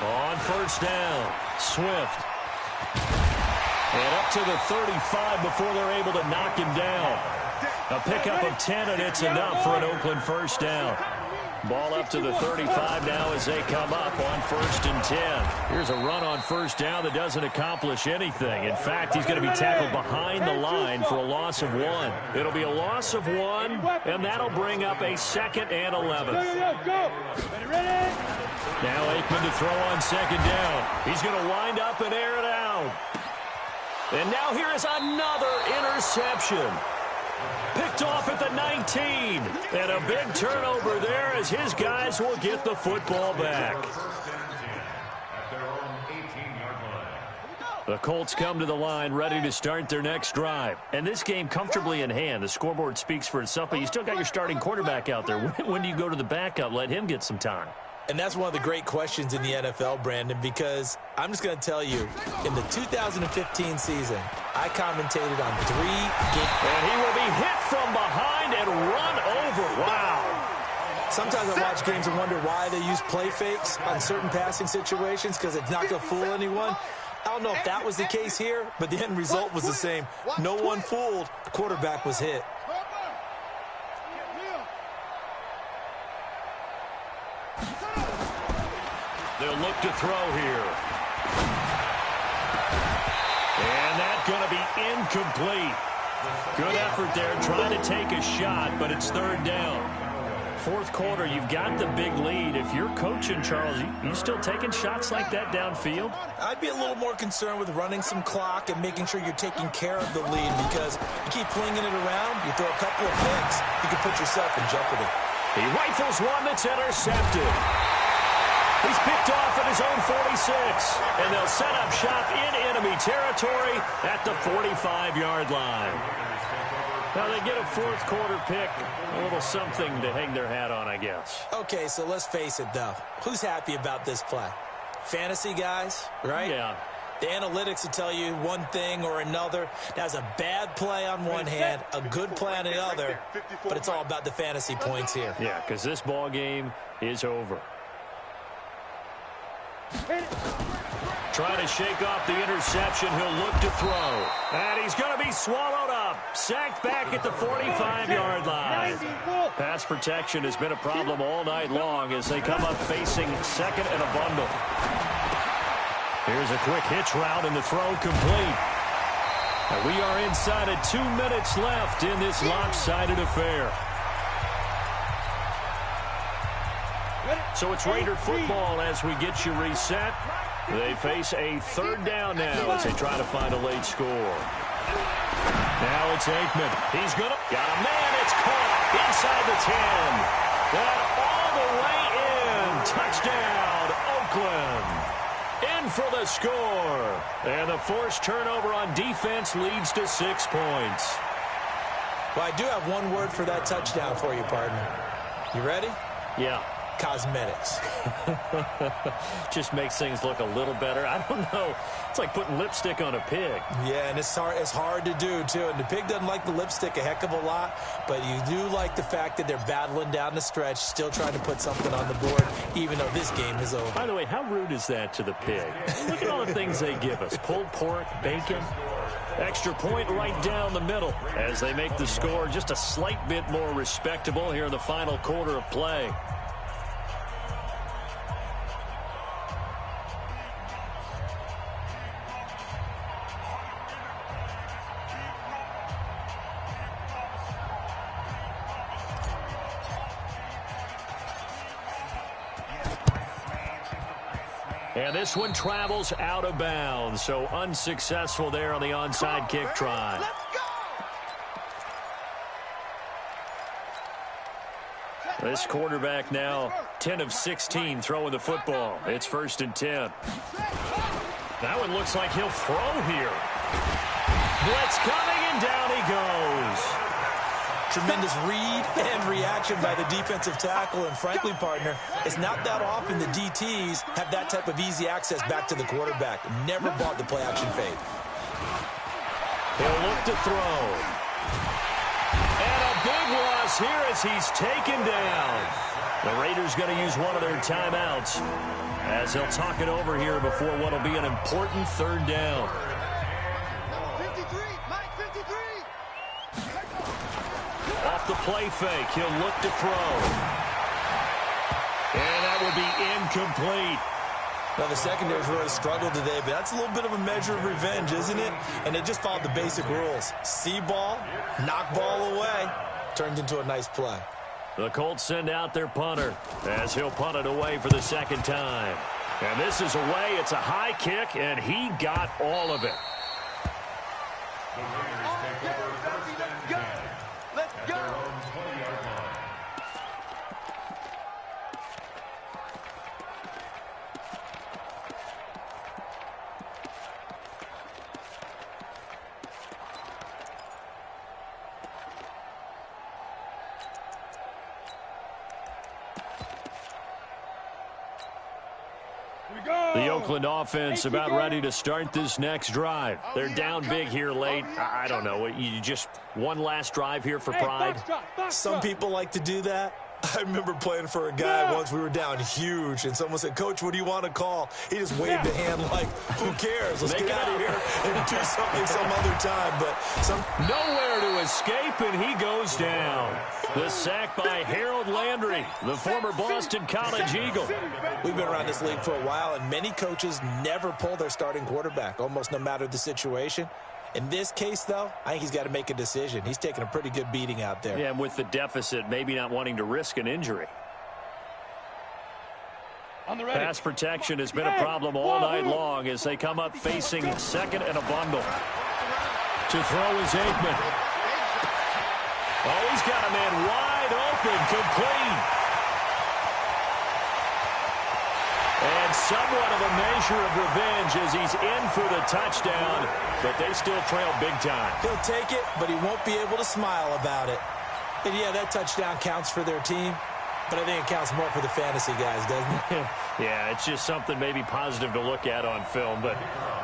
On first down, Swift. And up to the 35 before they're able to knock him down. A pickup of 10, and it's enough for an Oakland first down. Ball up to the 35 now as they come up on 1st and 10. Here's a run on first down that doesn't accomplish anything. In fact, he's going to be tackled behind the line for a loss of 1. It'll be a loss of 1, and that'll bring up a 2nd and 11. Now Aikman to throw on 2nd down. He's going to wind up and air it out. And now here is another interception. Picked off at the 19. And a big turnover there as his guys will get the football back. The Colts come to the line ready to start their next drive. And this game comfortably in hand. The scoreboard speaks for itself, but you still got your starting quarterback out there. When do you go to the backup? Let him get some time. And that's one of the great questions in the NFL, Brandon, because I'm just going to tell you, in the 2015 season, I commentated on 3 games. And he will be hit from behind and run over. Wow. Sometimes I watch games and wonder why they use play fakes on certain passing situations, because it's not going to fool anyone. I don't know if that was the case here, but the end result was the same. No one fooled. The quarterback was hit. They'll look to throw here. And that's going to be incomplete. Good effort there trying to take a shot, but it's 3rd down. 4th quarter, you've got the big lead. If you're coaching, Charles, you still taking shots like that downfield? I'd be a little more concerned with running some clock and making sure you're taking care of the lead, because you keep flinging it around, you throw a couple of picks, you can put yourself in jeopardy. He rifles one that's intercepted. He's picked off at his own 46, and they'll set up shop in enemy territory at the 45-yard line. Now they get a 4th quarter pick, a little something to hang their hat on, I guess. Okay, so let's face it, though. Who's happy about this play? Fantasy guys, right? Yeah. The analytics will tell you one thing or another. That's a bad play on one hand, a good play on the other, but it's all about the fantasy points here. Yeah, because this ball game is over. Trying to shake off the interception. He'll look to throw. And he's going to be swallowed up. Sacked back at the 45-yard line. Pass protection has been a problem all night long as they come up facing 2nd and a bundle. Here's a quick hitch route, and the throw complete. And we are inside of 2 minutes left in this lopsided affair. So it's Raider football as we get you reset. They face a third down now as they try to find a late score. Now it's Aikman. He's going to... Got a man. It's caught inside the 10. And all the way in. Touchdown, Oakland. In for the score. And the forced turnover on defense leads to 6 points. Well, I do have one word for that touchdown for you, partner. You ready? Yeah. Cosmetics. Just makes things look a little better. I don't know. It's like putting lipstick on a pig. Yeah, and it's hard to do, too. And the pig doesn't like the lipstick a heck of a lot, but you do like the fact that they're battling down the stretch, still trying to put something on the board, even though this game is over. By the way, how rude is that to the pig? Look at all the things they give us. Pulled pork, bacon. Extra point right down the middle as they make the score just a slight bit more respectable here in the final quarter of play. And this one travels out of bounds, so unsuccessful there on the onside kick try. This quarterback now 10 of 16 throwing the football. It's 1st and 10. That one looks like he'll throw here. Blitz coming, and down he goes. Tremendous read and reaction by the defensive tackle. And frankly, partner, it's not that often the DTs have that type of easy access back to the quarterback. Never bought the play-action fade. He'll look to throw. And a big loss here as he's taken down. The Raiders going to use one of their timeouts as they'll talk it over here before what will be an important third down. 53, Mike, 53. Off the play fake, he'll look to throw. And that will be incomplete. Now, the secondary's really struggled today, but that's a little bit of a measure of revenge, isn't it? And they just followed the basic rules. See ball, knock ball away. Turned into a nice play. The Colts send out their punter as he'll punt it away for the second time. And this is away. It's a high kick, and he got all of it. The Raiders take over 1st and 10. Let's At go. their own 20-yard line. The Oakland offense about ready to start this next drive. They're down big here late. I don't know. You just one last drive here for pride? Some people like to do that. I remember playing for a guy once. We were down huge, and someone said, "Coach, what do you want to call?" He just waved a hand like, "Who cares? Let's get out of here and do something some other time." But nowhere to escape, and he goes down. The sack by Harold Landry, the former Boston College Eagle. We've been around this league for a while, and many coaches never pull their starting quarterback, almost no matter the situation. In this case, though, I think he's got to make a decision. He's taking a pretty good beating out there. Yeah, and with the deficit, maybe not wanting to risk an injury. Pass protection has been a problem all night long as they come up facing second and a bundle. To throw is Aikman. Oh, he's got a man wide open, complete. And somewhat of a measure of revenge as he's in for the touchdown, but they still trail big time. He'll take it, but he won't be able to smile about it. And, yeah, that touchdown counts for their team, but I think it counts more for the fantasy guys, doesn't it? Yeah, it's just something maybe positive to look at on film, but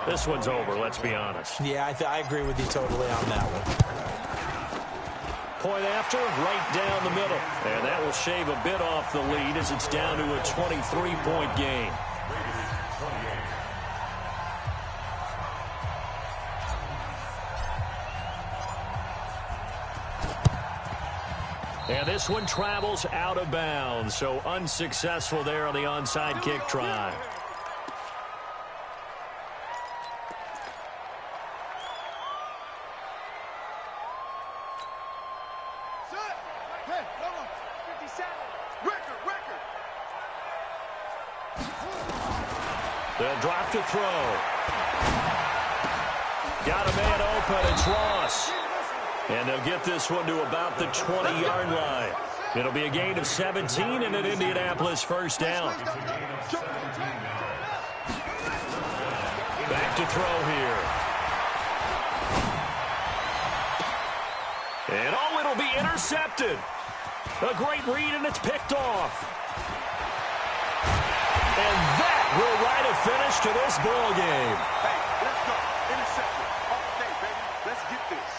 this one's over, let's be honest. Yeah, I agree with you totally on that one. Point after, right down the middle. And that will shave a bit off the lead as it's down to a 23-point game. And this one travels out of bounds, so unsuccessful there on the onside kick try. Hey, come on. 57. Record. They'll drop to throw. Got a man open. It's Ross. And they'll get this one to about the 20-yard line. It'll be a gain of 17 and an Indianapolis first down. Back to throw here. And it'll be intercepted. A great read, and it's picked off. And that will write a finish to this ball game. Hey, let's go. Intercepted. All day, baby. Let's get this.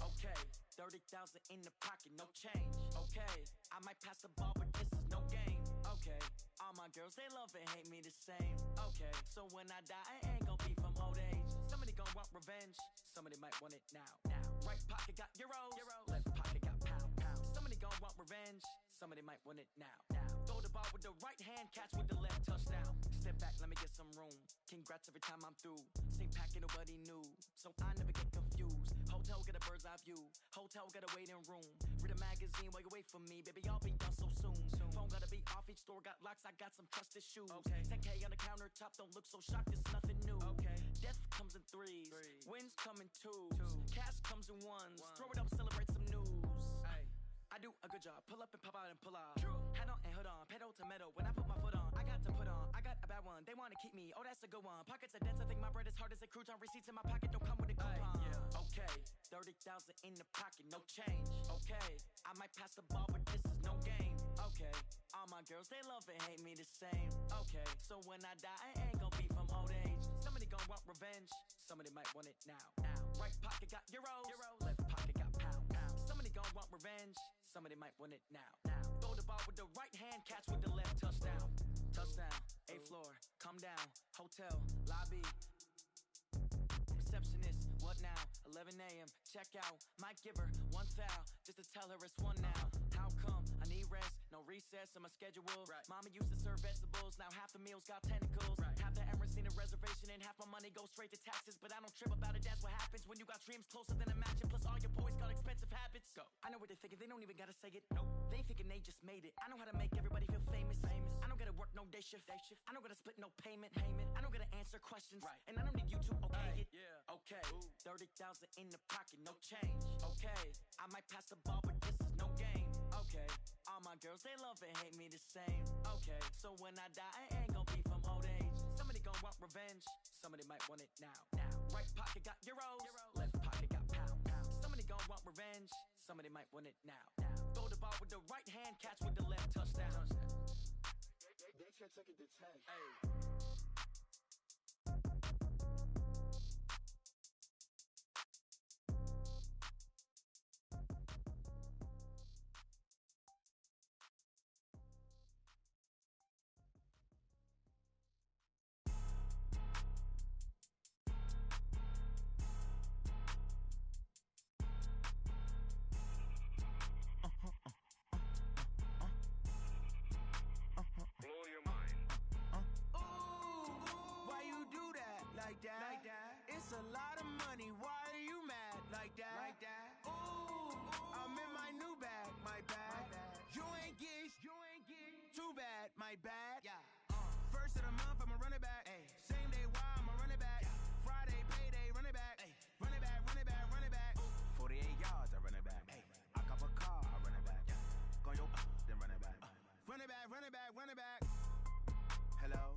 Okay, 30,000 in the pocket, no change. Okay, I might pass the ball, but this is no game. Okay, all my girls, they love and hate me the same. Okay, so when I die, I ain't gon' be from old age. Somebody gon' want revenge, somebody might want it now. Right pocket got euros, left pocket got pound. Somebody gon' want revenge, somebody might want it now. Throw the ball with the right hand, catch with the left, touchdown. Step back, let me get some room. Congrats every time I'm through. Same packet, nobody knew, so I never get confused. Hotel get a bird's eye view, hotel got a waiting room. Read a magazine while you wait for me, baby, I'll be done so soon. Phone gotta be off, each store got locks, I got some trusted shoes. 10K on the countertop, don't look so shocked, it's nothing new. Death comes in threes, wins come in twos. Cash comes in ones, throw it up, celebrate some news. I do a good job, pull up and pop out and pull out. Head on and hood on, pedal to metal. When I put my foot on, I got to put on. I got a bad one, they wanna keep me, oh that's a good one. Pockets are dense, I think my bread is hard as a crouton. Receipts in my pocket don't come with a coupon. Okay, 30,000 in the pocket, no change. Okay, I might pass the ball, but this is no game. Okay, all my girls, they love and hate me the same. Okay, so when I die, I ain't gon' be from old age. Somebody gon' want revenge, somebody might want it now. Right pocket got euros, left pocket got pound. Somebody gon' want revenge, somebody might want it now. Throw the ball with the right hand, catch with the left, touchdown. Touchdown, 8th floor, come down, hotel, lobby. Receptionist, what now? 11 a.m., check out. Might give her one foul, just to tell her it's one now. How come? I need rest, no recess in my schedule. Mama used to serve vegetables, now half the meals got tentacles. Half the Emirates need a reservation and half my money goes straight to taxes. But I don't trip about it, that's what happens when you got dreams closer than a mansion. Plus all your boys got expensive habits. Go. I know what they're thinking, they don't even gotta say it. Nope. They thinking they just made it. I know how to make everybody feel famous. I don't gotta work no day shift. I don't gotta split no payment. I don't gotta answer questions. And I don't need you to okay it. Okay, 30,000 in the pocket, no change. Okay, I might pass the ball, but this is no game. Okay, all my girls, they love and hate me the same. Okay, so when I die, I ain't gon' be from old age. Somebody gon' want revenge, somebody might want it now. Right pocket got euros, left pocket got pound. Somebody gon' want revenge, somebody might want it now. Throw the ball with the right hand, catch with the left, touchdown. They can't take it to 10. Blow your mind. Why you do that? Like that? It's a lot of money. Why are you mad? Like that? Ooh, I'm in my new bag. My bad. You ain't get too bad. My bad. Yeah. First of the month, I'ma run it back. Same day, why I'ma run it back. Friday, payday, run it back. Run it back, run it back, run it back. 48 yards, I run it back. I cop a car, I run it back. Go your then run it back. Run it back, run it back, run it back. Hello?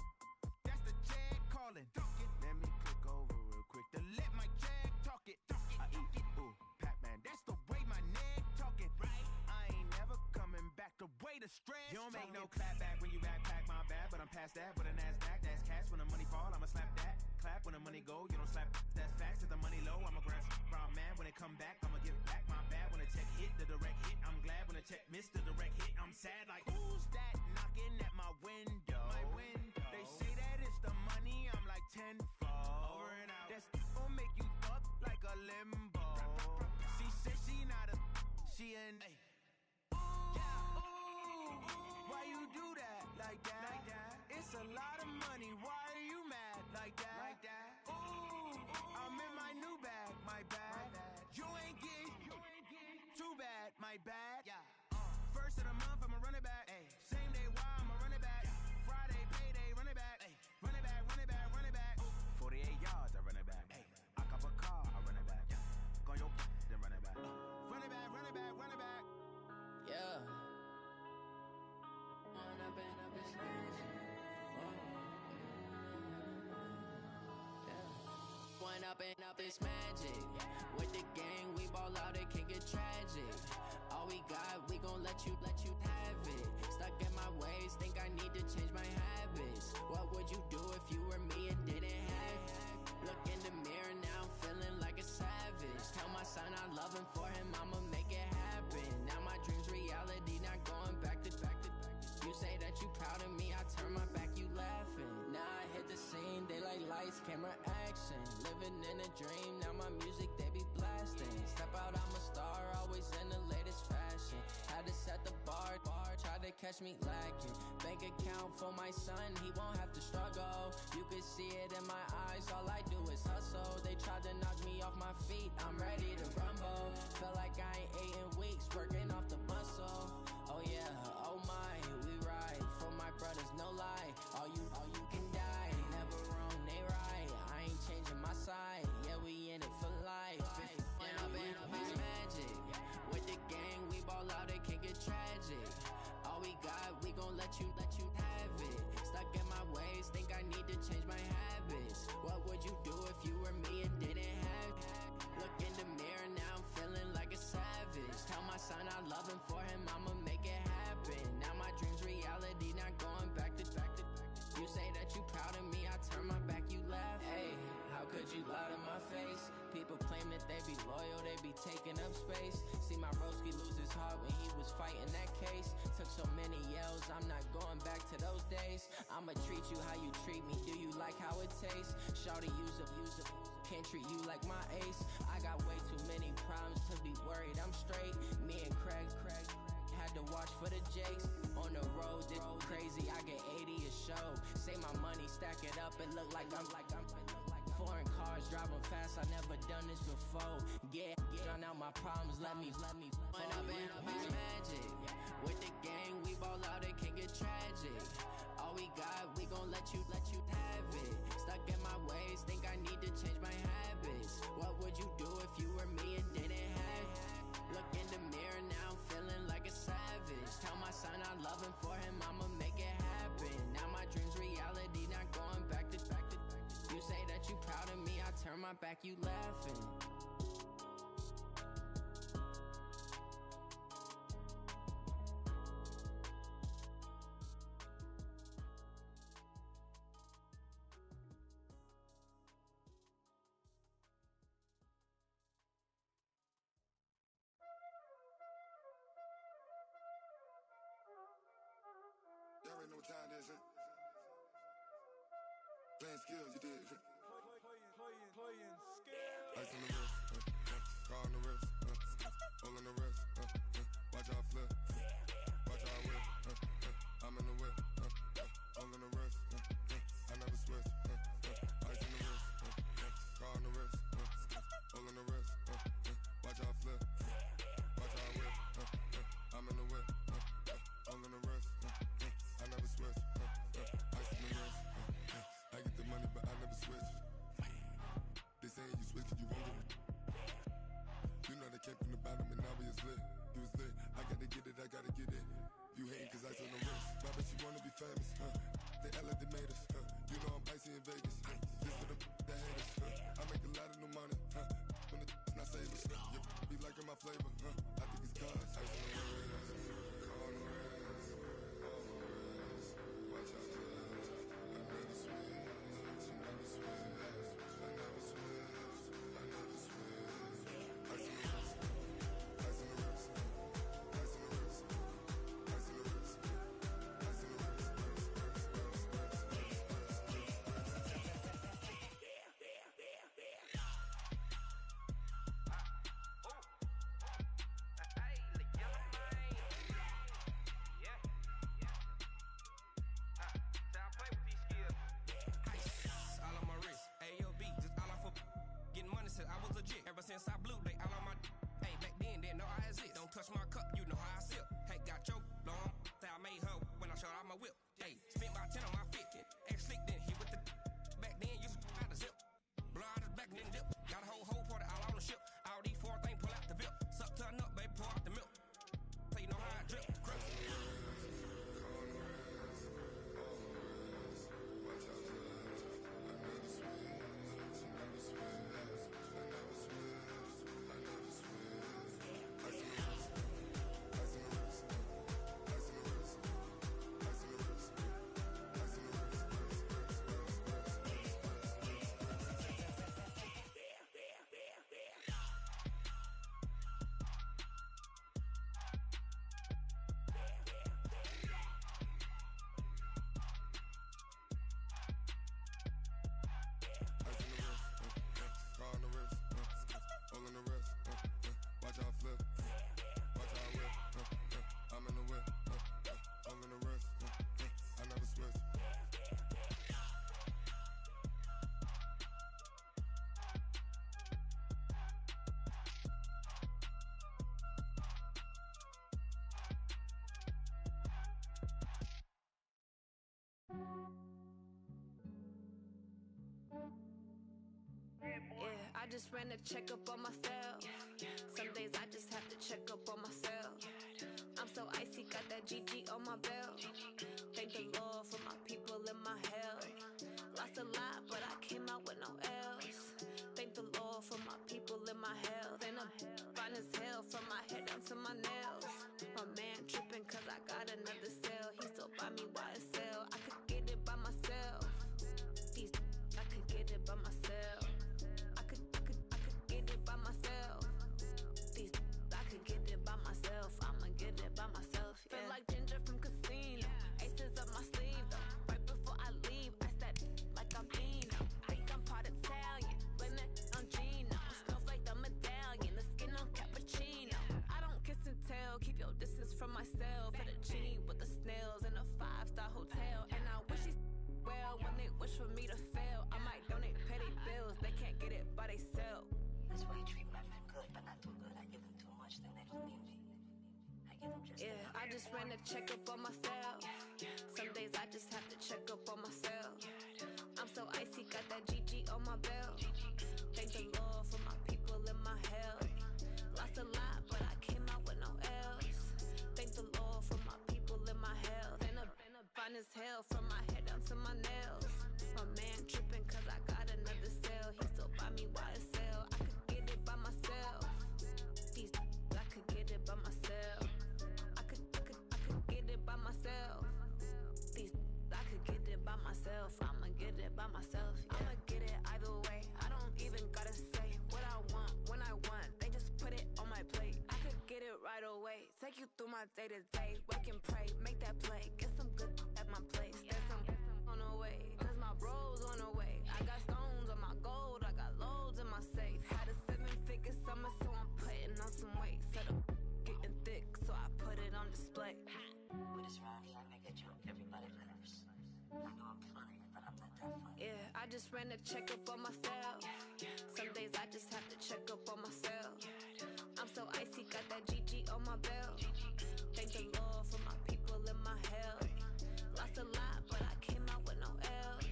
That's the jag calling. Let me click over real quick. To let my jag talk it. I eat it. Ooh, Pac-Man. That's the way my neck talking. Right? I ain't never coming back. The way the stress. You don't make no clap back when you backpack, my bad. But I'm past that with a NASDAQ. That's cash. When the money fall, I'ma slap that. Clap when the money go, you don't slap. That's facts. If the money low, I'ma grab brown man. When it come back, I'ma give back my bad. When the check hit, the direct hit. I'm glad when the check missed the direct hit. I'm sad like, who's that knocking at my window? They say that it's the money, I'm like tenfold. Over and out. That's gon' make you up like a limbo. She said she not a, she an. Why you do that? Like that? It's a lot of money, why are you mad? Like that? Ooh, I'm in my new bag, my bad. You ain't get too bad, my bad. Yeah. First of the month, I'ma run it back. Same day, why I'ma run it back. Friday, payday, run it back. Run it back, run it back, run it back. 48 yards, I run it back. I cop a car, I run it back. Go your then run it back. Run it back, run it back, run it back. Yeah. Run up and up this One up and up is magic. With the gang, we ball out, it can get tragic. All we got, we gon' let you have it. Stuck in my ways, think I need to change my habits. What would you do if you were me and didn't have it? Look in the mirror, now I'm feeling like a savage. lights, camera action. Living in a dream, now my music they be blasting. Step out, I'm a star, always in the latest fashion. Had to set the bar, try to catch me lacking. Bank account for my son, he won't have to struggle. You can see it in my eyes, all I do is hustle. They tried to knock me off my feet, I'm ready to rumble. Feel like I ain't ate in weeks, working off the muscle. Oh yeah, oh my, we ride for my brothers, no lie. All you can die, never wrong, they right. I ain't changing my side, yeah, we in it for life. And up it's magic. With the gang, we ball out, it can get tragic. All we got, we gon' let you have it. Stuck in my ways, think I need to change my habits. What would you do if you were me and didn't have it? Look in the mirror, now I'm feeling like a savage. Tell my son I love him, for him I'ma make it happen. Now my dream's reality, not going back to. You say that you proud of me, I turn my back, you laugh. Hey, how could you lie to my face? People claim that they be loyal, they be taking up space. See my broski lose his heart when he was fighting that case. Took so many yells, I'm not going back to those days. I'ma treat you how you treat me, do you like how it tastes? Shawty, use up, can't treat you like my ace. I got way too many problems to be worried, I'm straight. Me and Craig had to watch for the Jakes. On the road, this crazy, I get 80 a show. Say my money, stack it up, it look like I'm foreign cars, driving fast, I never done this before. Get drown out my problems, let me When up it's magic. With the gang, we ball out, it can get tragic. All we got, we gon' let you have it. Stuck in my ways, think I need to change my habits. What would you do if you were me and didn't have it? Look in the mirror, now I'm feeling like a savage. Tell my son I love him, for him I'ma make it happen. Now my dream's reality, not going back to. You say that you proud of me, I turn my back, you laughing. Y'all already know what time it is, huh? Playing skills, you did. Playing skills. Ice on the wrist, car on the wrist, hole on the wrist, watch out flip, watch out whip, I'm in the whip, hole on the wrist, I never switch, ice on the wrist, car on the wrist, hole on the wrist, watch out flip, watch out whip, I'm in the whip, hole on the wrist, I never switch, ice on the wrist, I get the money but I never switch. They saying you switch 'cause you won't get it. You know they came from the bottom and now we is lit. You was lit, I gotta get it, I gotta get it. You hating 'cause ice on the wrist. My bitch, you wanna be famous, They act like they made us, You know I'm icy in Vegas, This for the that hate us, I make a lot of new money, When the not savers, You be liking my flavor, I think it's cause ice on the wrist, on the wrist, on the wrist. Watch out, cuz I never switch, I never switch. just ran a checkup on myself. Some days I just have to check up on myself. I'm so icy, got that GG on my belt. Thank the Lord for my people in my health. Lost a lot, but I came out with no else. Thank the Lord for my people in my health. And I'm fine as hell from my head down to my nails. My man tripping cause I got another cell. He still buy me YSL. I could get it by myself. I could get it by myself. I could get it by myself. I could get it by myself. I'ma get it by myself. Yeah. Feel like Ginger from Casino. Aces up my sleeve though. Right before I leave, I said like I'm Dino. Think I'm part Italian, blame that on Gino. Smells like the medallion, the skin on cappuccino. I don't kiss and tell, keep your distance from myself. For the genie with the snails in a 5-star hotel. And I wish he's well when they wish for me to fail. I might donate petty bills, they can't get it by they self. That's why you treat my friend good, but not too good. I give them too much, then they don't need me. I give them just I just ran a checkup on myself. Some days I just have to check up on myself. I'm so icy, got that GG on my belt. Thank the Lord for my people in my health. Lost a lot, but I came out with no else. Thank the Lord for my people in my health. And I'm fine as hell from my head down to my nails. My man tripping cause I got another cell. He still buy me YSL. I could get it by myself. I could get it by myself. I could get it by myself. I could get it by myself. I'ma get it by myself. Yeah. I'ma get it either way. I don't even gotta say what I want when I want. They just put it on my plate. I could get it right away. Take you through my day to day. Wake and pray, make that play. Get some good at my place. There's some on the way, cause my bro's on the way. I got stones on my gold. I got loads in my safe. Had a 7-figure summer, so I'm putting on some weight. Set up getting thick, so I put it on display. With this round here, I make a joke. Everybody laughs. I know I'm funny, but I'm not that funny. I just ran a checkup on myself. Some days I just have to check up on myself. I'm so icy, got that GG on my belt. Thank the Lord for my people in my health. Lost a lot, but I came out with no else.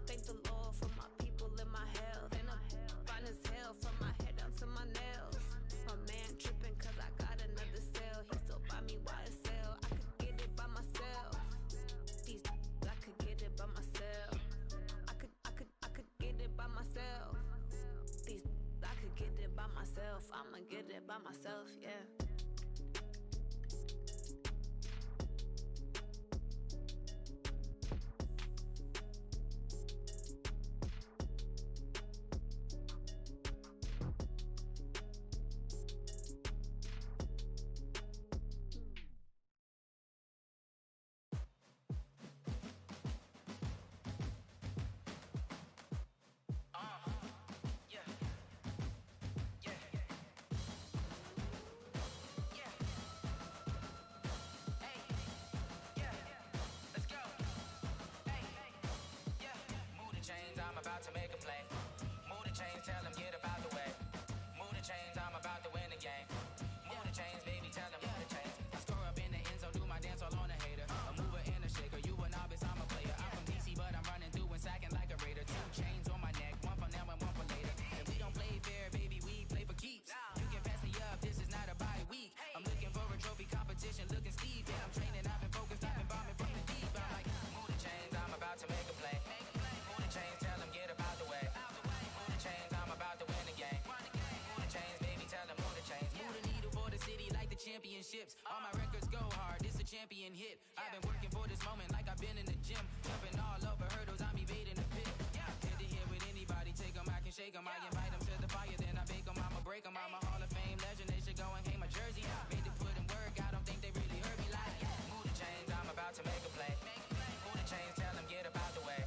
Thank the Lord for my people in my health. And I'm fine as hell from my head down to my nails. My man tripping cause I got another cell. He still buy me YSL. I could get it by myself. I could get it by myself. I could get it by myself. I could get it by myself. I'ma get it by myself, yeah. To make a play. Move the chains, tell them get up out the way. Move the chains, I'm about to win the game. Move the chains, baby, tell them move the chains. I score up in the end zone, do my dance all on a hater. A mover and a shaker, you a novice, I'm a player. I'm from DC, but I'm running through and sacking like a raider. 2 chains on my neck, one for now and one for later. And we don't play fair, baby, we play for keeps. You can pass me up, this is not a bye week. I'm looking for a trophy competition, looking steep. And I'm training, I've been focused, I've been bombing from the deep. I'm like, move the chains, I'm about to make a play. Move the chains, tell them get up out the way. Move the chains, I'm about to win the game. Move the chains, baby, tell them move the chains. Move the needle for the city like the championships. All my records go hard, this a champion hit. I've been working for this moment like I've been in the gym. Jumping all over hurdles, I'm evading the pit. Head to head with anybody, take them, I can shake them. I invite them to the fire, then I bake them. I'ma break them, I'm a Hall of Fame legend. They should go and hang my jersey. Made to put in work, I don't think they really heard me like. Move the chains, I'm about to make a play. Move the chains, tell them get up out the way.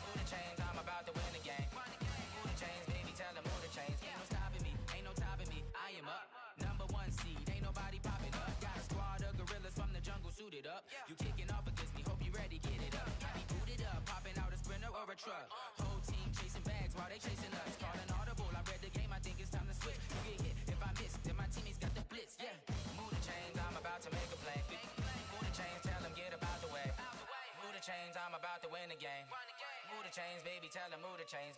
Move the chains, I'm about to win the game. Move the chains, baby, tell them move the chains. Ain't no stopping me, ain't no topping me. I am up, number 1 seed, ain't nobody popping up. Got a squad of gorillas from the jungle suited up. You kicking off against me, hope you ready, get it up. I be booted up, popping out a Sprinter or a truck. Whole team chasing bags while they chasing us. Calling audible, I read the game, I think it's time to switch. You get hit, if I miss, then my teammates got the blitz, yeah. Move the chains, I'm about to make a play. Move the chains, tell them get up out the way. Move the chains, I'm about to win the game. Move the chains, baby, tell them move the chains.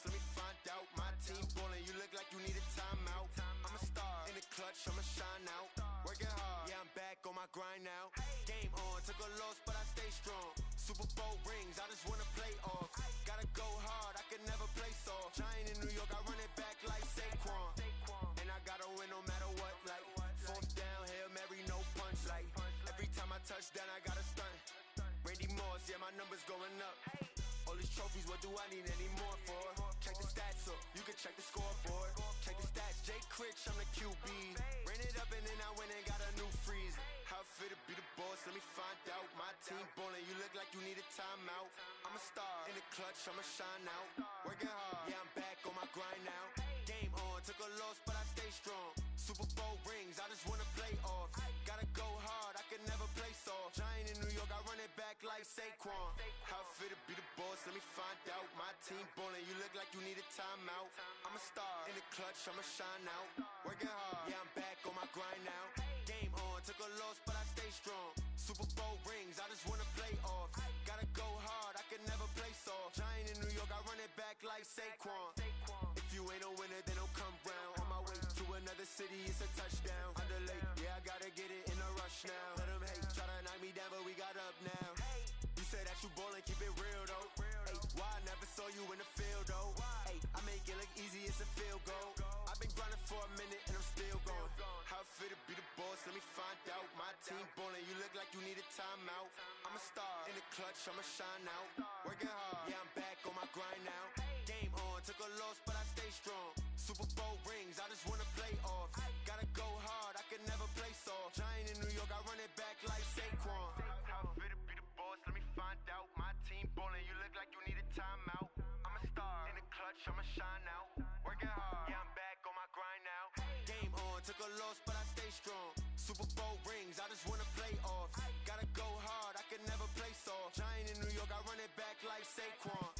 boss, let me find out. My team ballin', you look like you need a timeout. I'm a star, in the clutch, I'ma shine out. Working hard, yeah, I'm back on my grind now. Game on, took a loss, but I stay strong. Super Bowl rings, I just wanna play off. Gotta go hard, I can never play soft. Giant in New York, I run it back like Saquon. And I gotta win no matter what, like fourth down, Hail Mary, no punch. Like every time I touch down, I gotta stunt. Randy Moss, yeah, my numbers going up. All these trophies, what do I need any more for? Check the stats up, you can check the scoreboard. Check the stats, Jay Critch, I'm the QB. Ran it up and then I went and got a new freeze. How it feel to be the boss, let me find out. My team ballin', you look like you need a timeout. I'm a star, in the clutch, I'ma shine out. Working hard, yeah, I'm back on my grind now. Game on, took a loss, but I stay strong. Super Bowl rings, I just wanna play off. Gotta go hard, I can never play soft. Giant in New York, I run it back like Saquon. How it feel to be the boss, let me find out. My team ballin', you look like you need a timeout. I'm a star, in the clutch, I'ma shine out. Working hard, yeah, I'm back on my grind now. Game on, took a loss, but I stay strong. Super Bowl rings, I just wanna play off. Gotta go hard, I can never play soft. Giant in New York, I run it back like Saquon. If you ain't a winner, then don't come round. On my way to another city, it's a touchdown. Underlay, yeah, I gotta get it in a rush now. Let them hate, try to knock me down, but we got up now. You say that you ballin', keep it real though. Hey, why I never saw you in the field though? Hey, I make it look easy, it's a field goal. I've been grinding for a minute and I'm still going. How it feel to be the boss, let me find out. My team ballin', you look like you need a timeout. I'm a star, in the clutch, I'ma shine out. Working hard, yeah, I'm back on my grind now. Game on, took a loss, but I stay strong. Super Bowl rings, I just wanna play off. Gotta go hard, I can never play soft. Giant in New York, I run it back like Saquon. How it feel to be the boss, let me find out. My team ballin', you look like you need a timeout. I'm a star, in the clutch, I'ma shine out. Working hard, yeah, I'm back on my grind now. Game on, took a loss, but I stay strong. Super Bowl rings, I just wanna play off. Gotta go hard, I can never play soft. Giant in New York, I run it back like Saquon.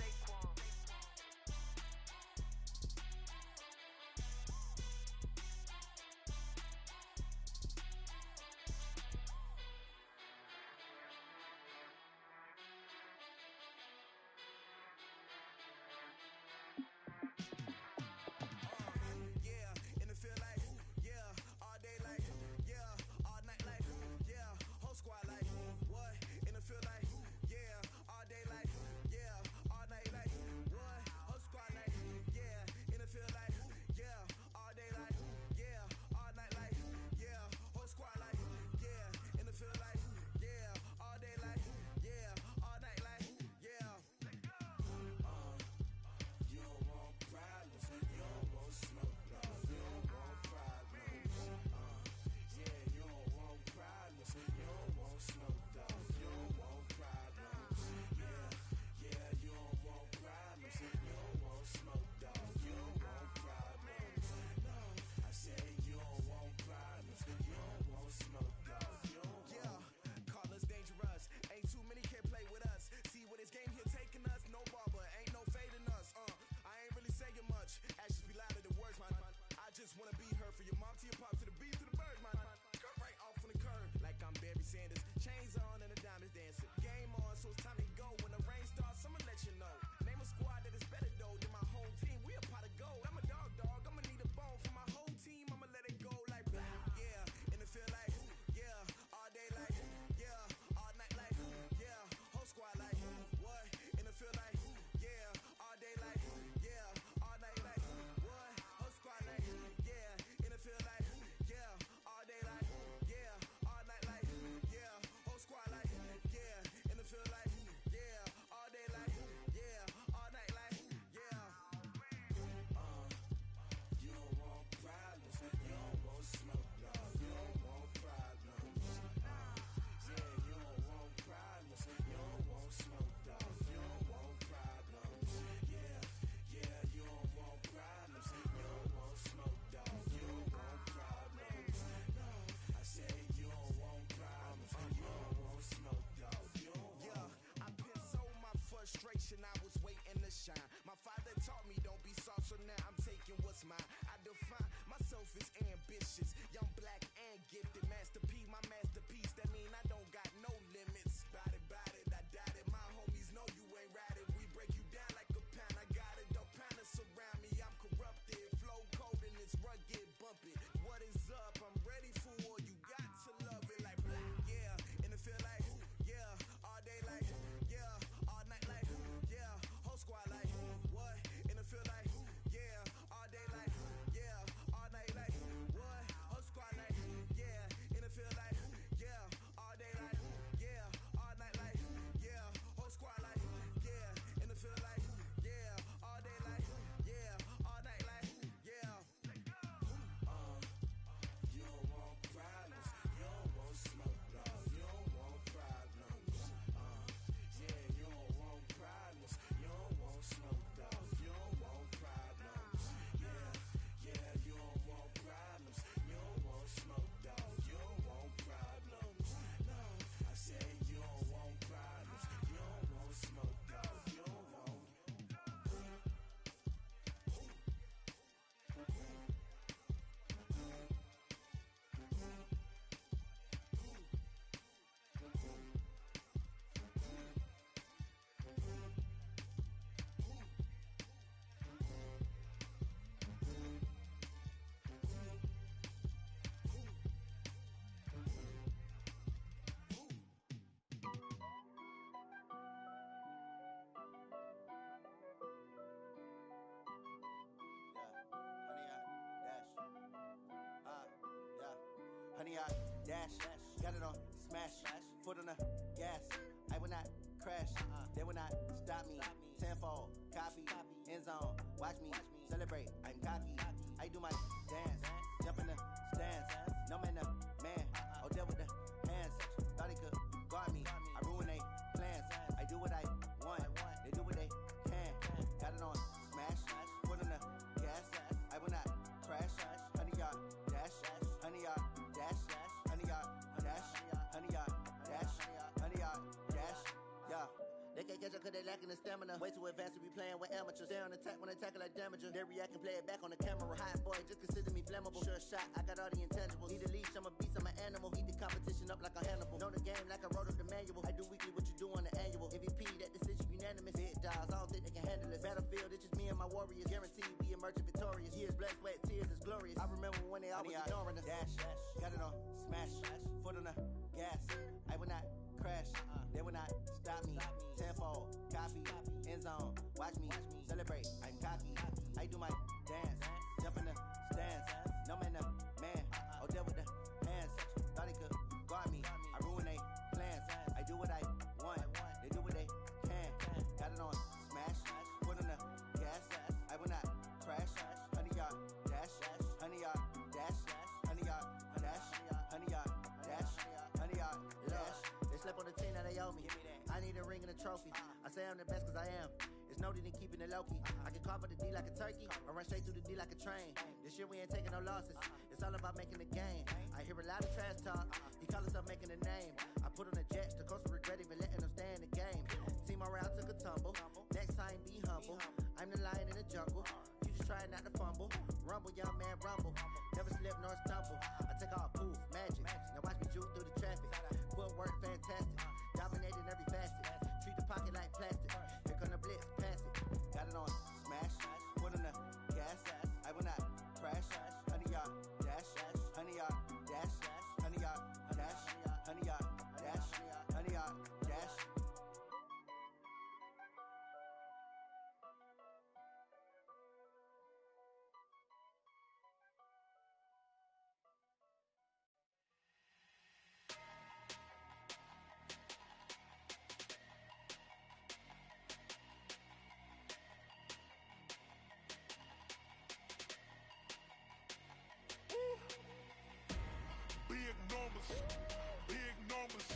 Just wanna be heard for your mom to your pop to the beat to the birds, man. Cut right off on the curb like I'm Barry Sanders. Chains on and the diamonds dancing. Game on, so it's time to go. When the rain starts, I'ma let you know. Name a squad that is better though than my home team. We a pot of gold. I'm a dog. I'ma need a bone for my whole team. I'ma let it go like blah. Yeah, and it feel like yeah, all day like yeah, all night like yeah, whole squad like what? And it feel like yeah, all day like yeah, all night like what? Whole squad like yeah, and it feel like yeah, all day like yeah, all night like yeah, whole squad like yeah, and it feel like yeah, all day like yeah, all night like yeah. You don't want problems, you don't want smoke, dog. You don't want problems. Yeah, you don't want problems, you don't want smoke, dog. You don't want problems. Yeah, you don't want problems, you don't want smoke, dog. You don't want problems. No, I said you don't want problems, you don't want smoke, dog. You don't want. Yeah, I been so my frustration, I was waiting to shine. My father taught me don't be soft, so now I'm taking what's mine. I define myself as ambitious, young, black, and gifted. Master P, my masterpiece. That mean I don't got no limits. Bout it, I doubt it. My homies know you ain't ride it. We break you down like a pound. I got it, don't pound it, so 100 yard dash. Got it on smash, foot on the gas. I will not crash, they will not stop me. Tenfold, copy, end zone, watch me celebrate. I'm cocky, I do my dance, jump in the stands. No man, the man, Odell with the hands. Thought he could guard me, I ruin they plans. I do what I want, they do what they can. Got it on smash, foot on the gas. I will not crash, 100 yard dash, 100 yard dash, 100 yard dash, 100 yard dash, 100 yard dash. Yeah. They can't catch up cause they lacking the stamina. Way too advanced to be playing with amateurs. Stay on attack when they tackle like damager. They react and play it back on the camera. Hot boy, just consider me flammable. Sure shot, I got all the intangibles. Need a leash, I'm a beast, I'm an animal. Heat the competition up like a Hannibal. Know the game like I wrote up the manual. I do weekly what you do on the annual. MVP, that decision unanimous. Big dogs, I don't think they can handle it. Battlefield, it's just me and my warriors. Guaranteed we emerge victorious. Years, blood, sweat, tears, it's glorious. I remember when they always ignoring us. Dash, got it on smash, foot on the gas. I will not crash, they will not stop me. Tenfold, copy, end zone, watch me celebrate. I'm cocky, I do my dance, jump in the stands. No man, the man, Odell with the hands. Thought he could guard me, I ruin they plans. I do what I want, they do what they can. Got it on smash, foot on the gas. I will not crash, 100 yard dash, 100 yard dash, 100 yard dash, 100 yard dash, 100 yard dash. They slept on the team that they owe me. I need a ring and a trophy. I say I'm the best cause I am. It's no need in keeping it low-key. I can carve up the D like a turkey or run straight through the D like a train. This year we ain't taking no losses. It's all about making the game. I hear a lot of trash talk. He call himself making a name. I put on the Jets. The coach will regret even letting them stay in the game. Team around took a tumble. Next time be humble. I'm the lion in the jungle. You just try not to fumble. Rumble, young man, rumble. Never slip nor stumble. I take off, poof, magic. Now watch me juke through the traffic. Footwork fantastic. Dominating every facet. Treat the pocket like plastic. Here come the blitz, pass it. Got it on smash, foot on the gas. I will not crash, 100 yard dash, 100 yard dash, 100 yard dash, 100 yard dash, 100 yard dash. Big numbers, big numbers.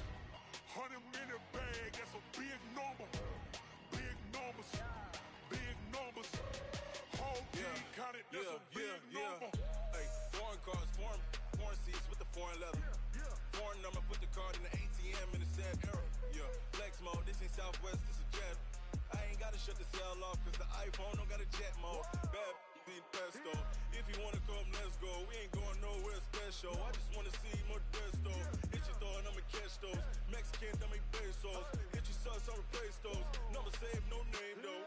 100-minute bag, that's a big number. Big numbers, big numbers. Whole team counted, that's a big number. Hey, foreign cars, foreign seats with the foreign leather. Foreign number, put the card in the ATM in the sad era. Yeah, flex mode, this ain't Southwest, this is jet. I ain't gotta shut the cell off, cause the iPhone don't got a jet mode. Bad need pesto. If you wanna come, let's go. We ain't going nowhere special. I just wanna see more desto. Hit your thought, I'ma catch those. Mexican, dummy pesos. Hit your sus, I'll replace those. Number save, no name though.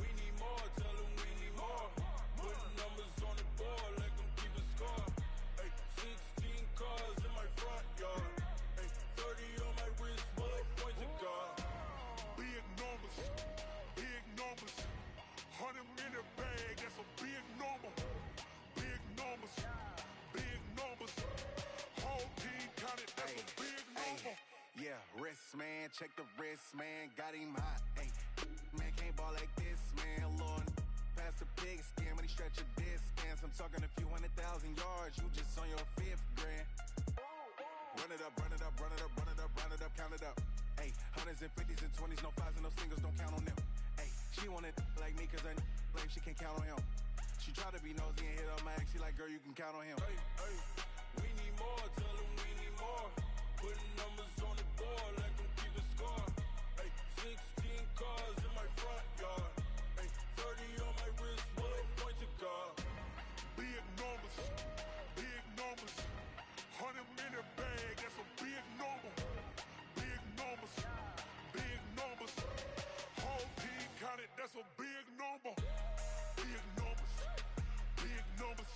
We need more, tell them we need more. Put numbers on the board, let them keep a score. Hey, 16 cars in my front yard. Hey, 30 on my wrist, bullet point to God. Big numbers, big numbers. 100-minute bag, that's a big number. Big numbers, big numbers. Whole team counted, that's a big number. Yeah, wrist man, check the wrist man, got him hot. Hey, man can't ball like this, man. Lord, pass the pig skin when he stretch a distance. I'm talking a few 100,000 yards, you just on your 5th grand. Run it up, run it up, run it up, run it up, run it up, count it up. Hey, hundreds and 50s and 20s, no 5s and no singles, don't count on them. Hey, she wanted like me cause I like she can't count on him. She tried to be nosy and hit up my ex, she like, girl, you can count on him. Hey, hey, we need more, tell them we need more. Putting numbers on the board, let them keep a score. Hey, 16 cars in my front yard. Hey, 30 on my wrist, bullet point to God. big numbers, big numbers. 100-minute bag, that's a big number. Big numbers, big numbers. Whole team counted, that's a big number. Big numbers, big numbers.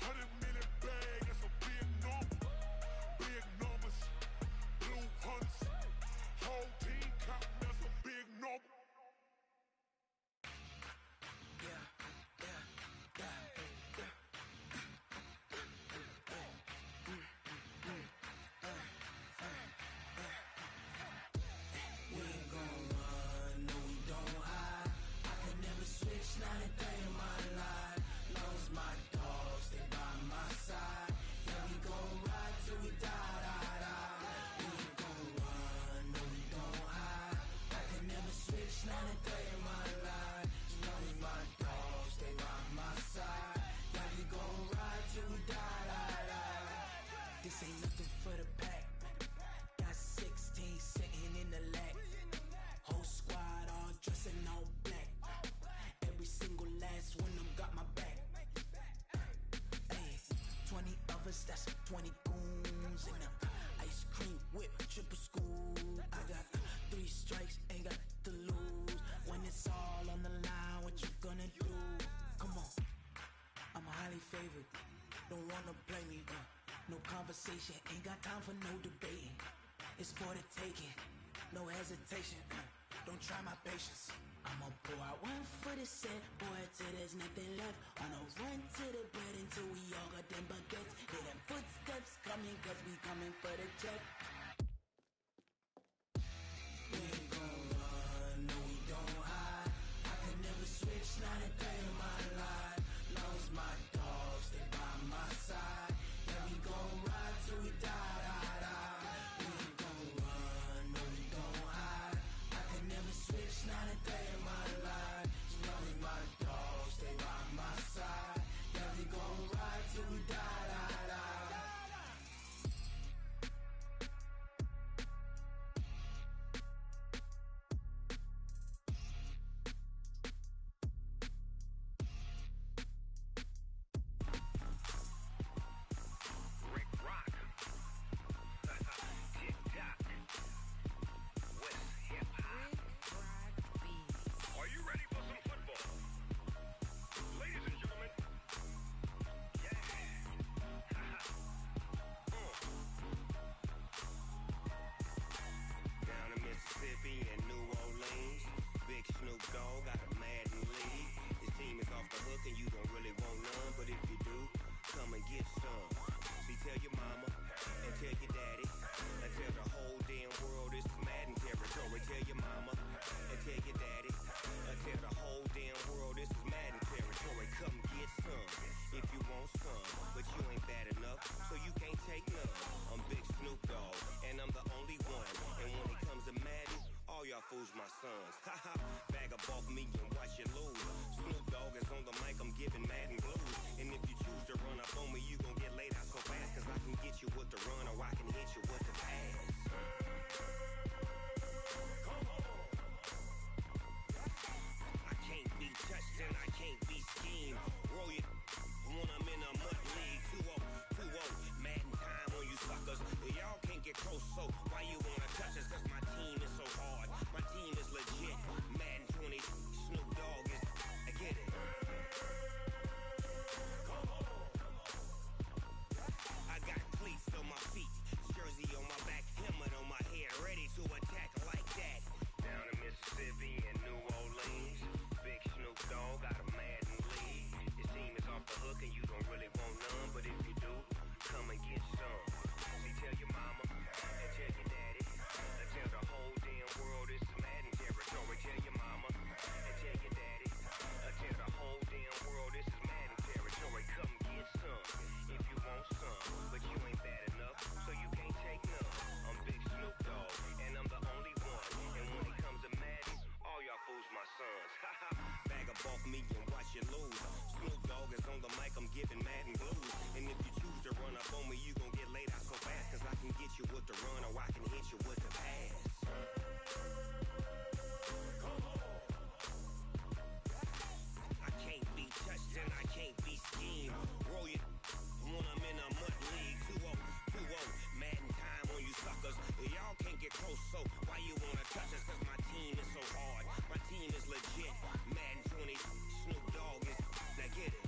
100-minute bag, that's a big number. Big numbers, conversation, ain't got time for no debating. It's for the taking, no hesitation. Don't try my patience. I'ma pour out one for the set, boy, till there's nothing left. On a run to the bread until we all got them baguettes. Hear them footsteps coming, cause we coming for the check. We ain't gon' run, no we don't hide. I can never switch, not a day in my life. Long as my dogs, they by my side. Yeah, we gon' ride till we die, die, die. We ain't gon' run, no we don't hide. I can never switch, not a day in my life. As long as my dogs, stay by my side. Yeah, we gon' ride till we die, die, die. Rick Rock. TikTok. West Hip Hop. Are you ready for some football? Ladies and gentlemen. Yeah. Down in Mississippi and New Orleans, Big Snoop Dogg got a Madden league. His team is off the hook and you don't really want none, but if you do, come and get some. See, tell your mama and tell your daddy and tell the whole damn world this is Madden territory. Tell your mama and tell your daddy and tell the whole damn world this is Madden territory. Come get some if you want some, but you ain't bad enough, so you can't take none. I'm Big Snoop Dogg and I'm the only one. And when it comes to Madden, all y'all fools my sons. Haha, bag up off me and watch you lose. Snoop Dogg is on the mic, I'm giving Madden blues. And if you choose to run up on me, you gon' get laid out so fast, cause I can get you with the run or I can hit you with the pass. I can't be touched and I can't be schemed. Roll it when I'm in a mud league. 2-0, 2-0, Madden time on you suckers. Y'all can't get close, so why you wanna touch us? Cause my team is so hard, my team is legit. Madden 20, Snoop Dogg is, I get it. I got cleats on my feet, jersey on my back, helmet on my head, ready to attack like that. Down in Mississippi and New Orleans, Big Snoop Dogg got a Madden league. His team is off the hook and you don't really want none, but if you do, come and get some. See, tell your mama and tell your daddy and tell the whole damn world this is Madden territory. Tell your mama and tell your daddy and tell the whole damn world this is Madden territory. Come get some if you want some, but you ain't bad enough, so you can't take none. I'm Big Snoop Dogg and I'm the only one. And when it comes to Madden, all y'all fools my sons. Haha, bag up off me and watch you lose. Snoop Dogg is on the mic, I'm giving Madden blues. And if you choose to run up on me, you gon' get laid out so fast, cause I can get you with the run or I can hit you with the pass. I can't be touched and I can't be schemed. Roll it when I'm in a mud league. 2-0, 2-0, Madden time on you suckers. Y'all can't get close, so why you wanna touch us? Cause my team is so hard, my team is legit. Madden 20, Snoop Dogg is, now get it.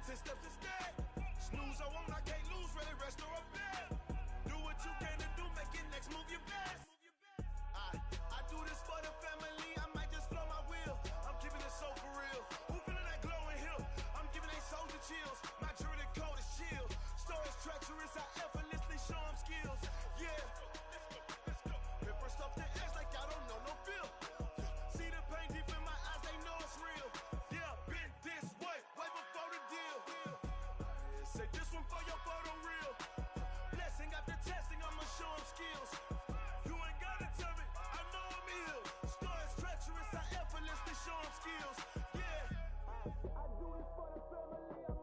10 steps instead. Snooze, I won't, I can't lose, ready, rest or up bed. Do what you can to do, make your next move your best. I do this for the family, I might just flow my wheel. I'm keeping it so for real. Who feeling that glowing hill? I'm giving they soldier chills. My jewelry code is chill. Stories treacherous, I effortlessly show them skills. Yeah. Paper stuff the edge like I don't know no feel. See the pain deep in my eyes, they know it's real. Yeah, been this way before the deal. Say this one for your photo reel. Blessing after testing, I'ma show them skills. You ain't gotta tell me, I know I'm ill. Stories treacherous, I effortlessly show them skills. Yeah. I do this for the family.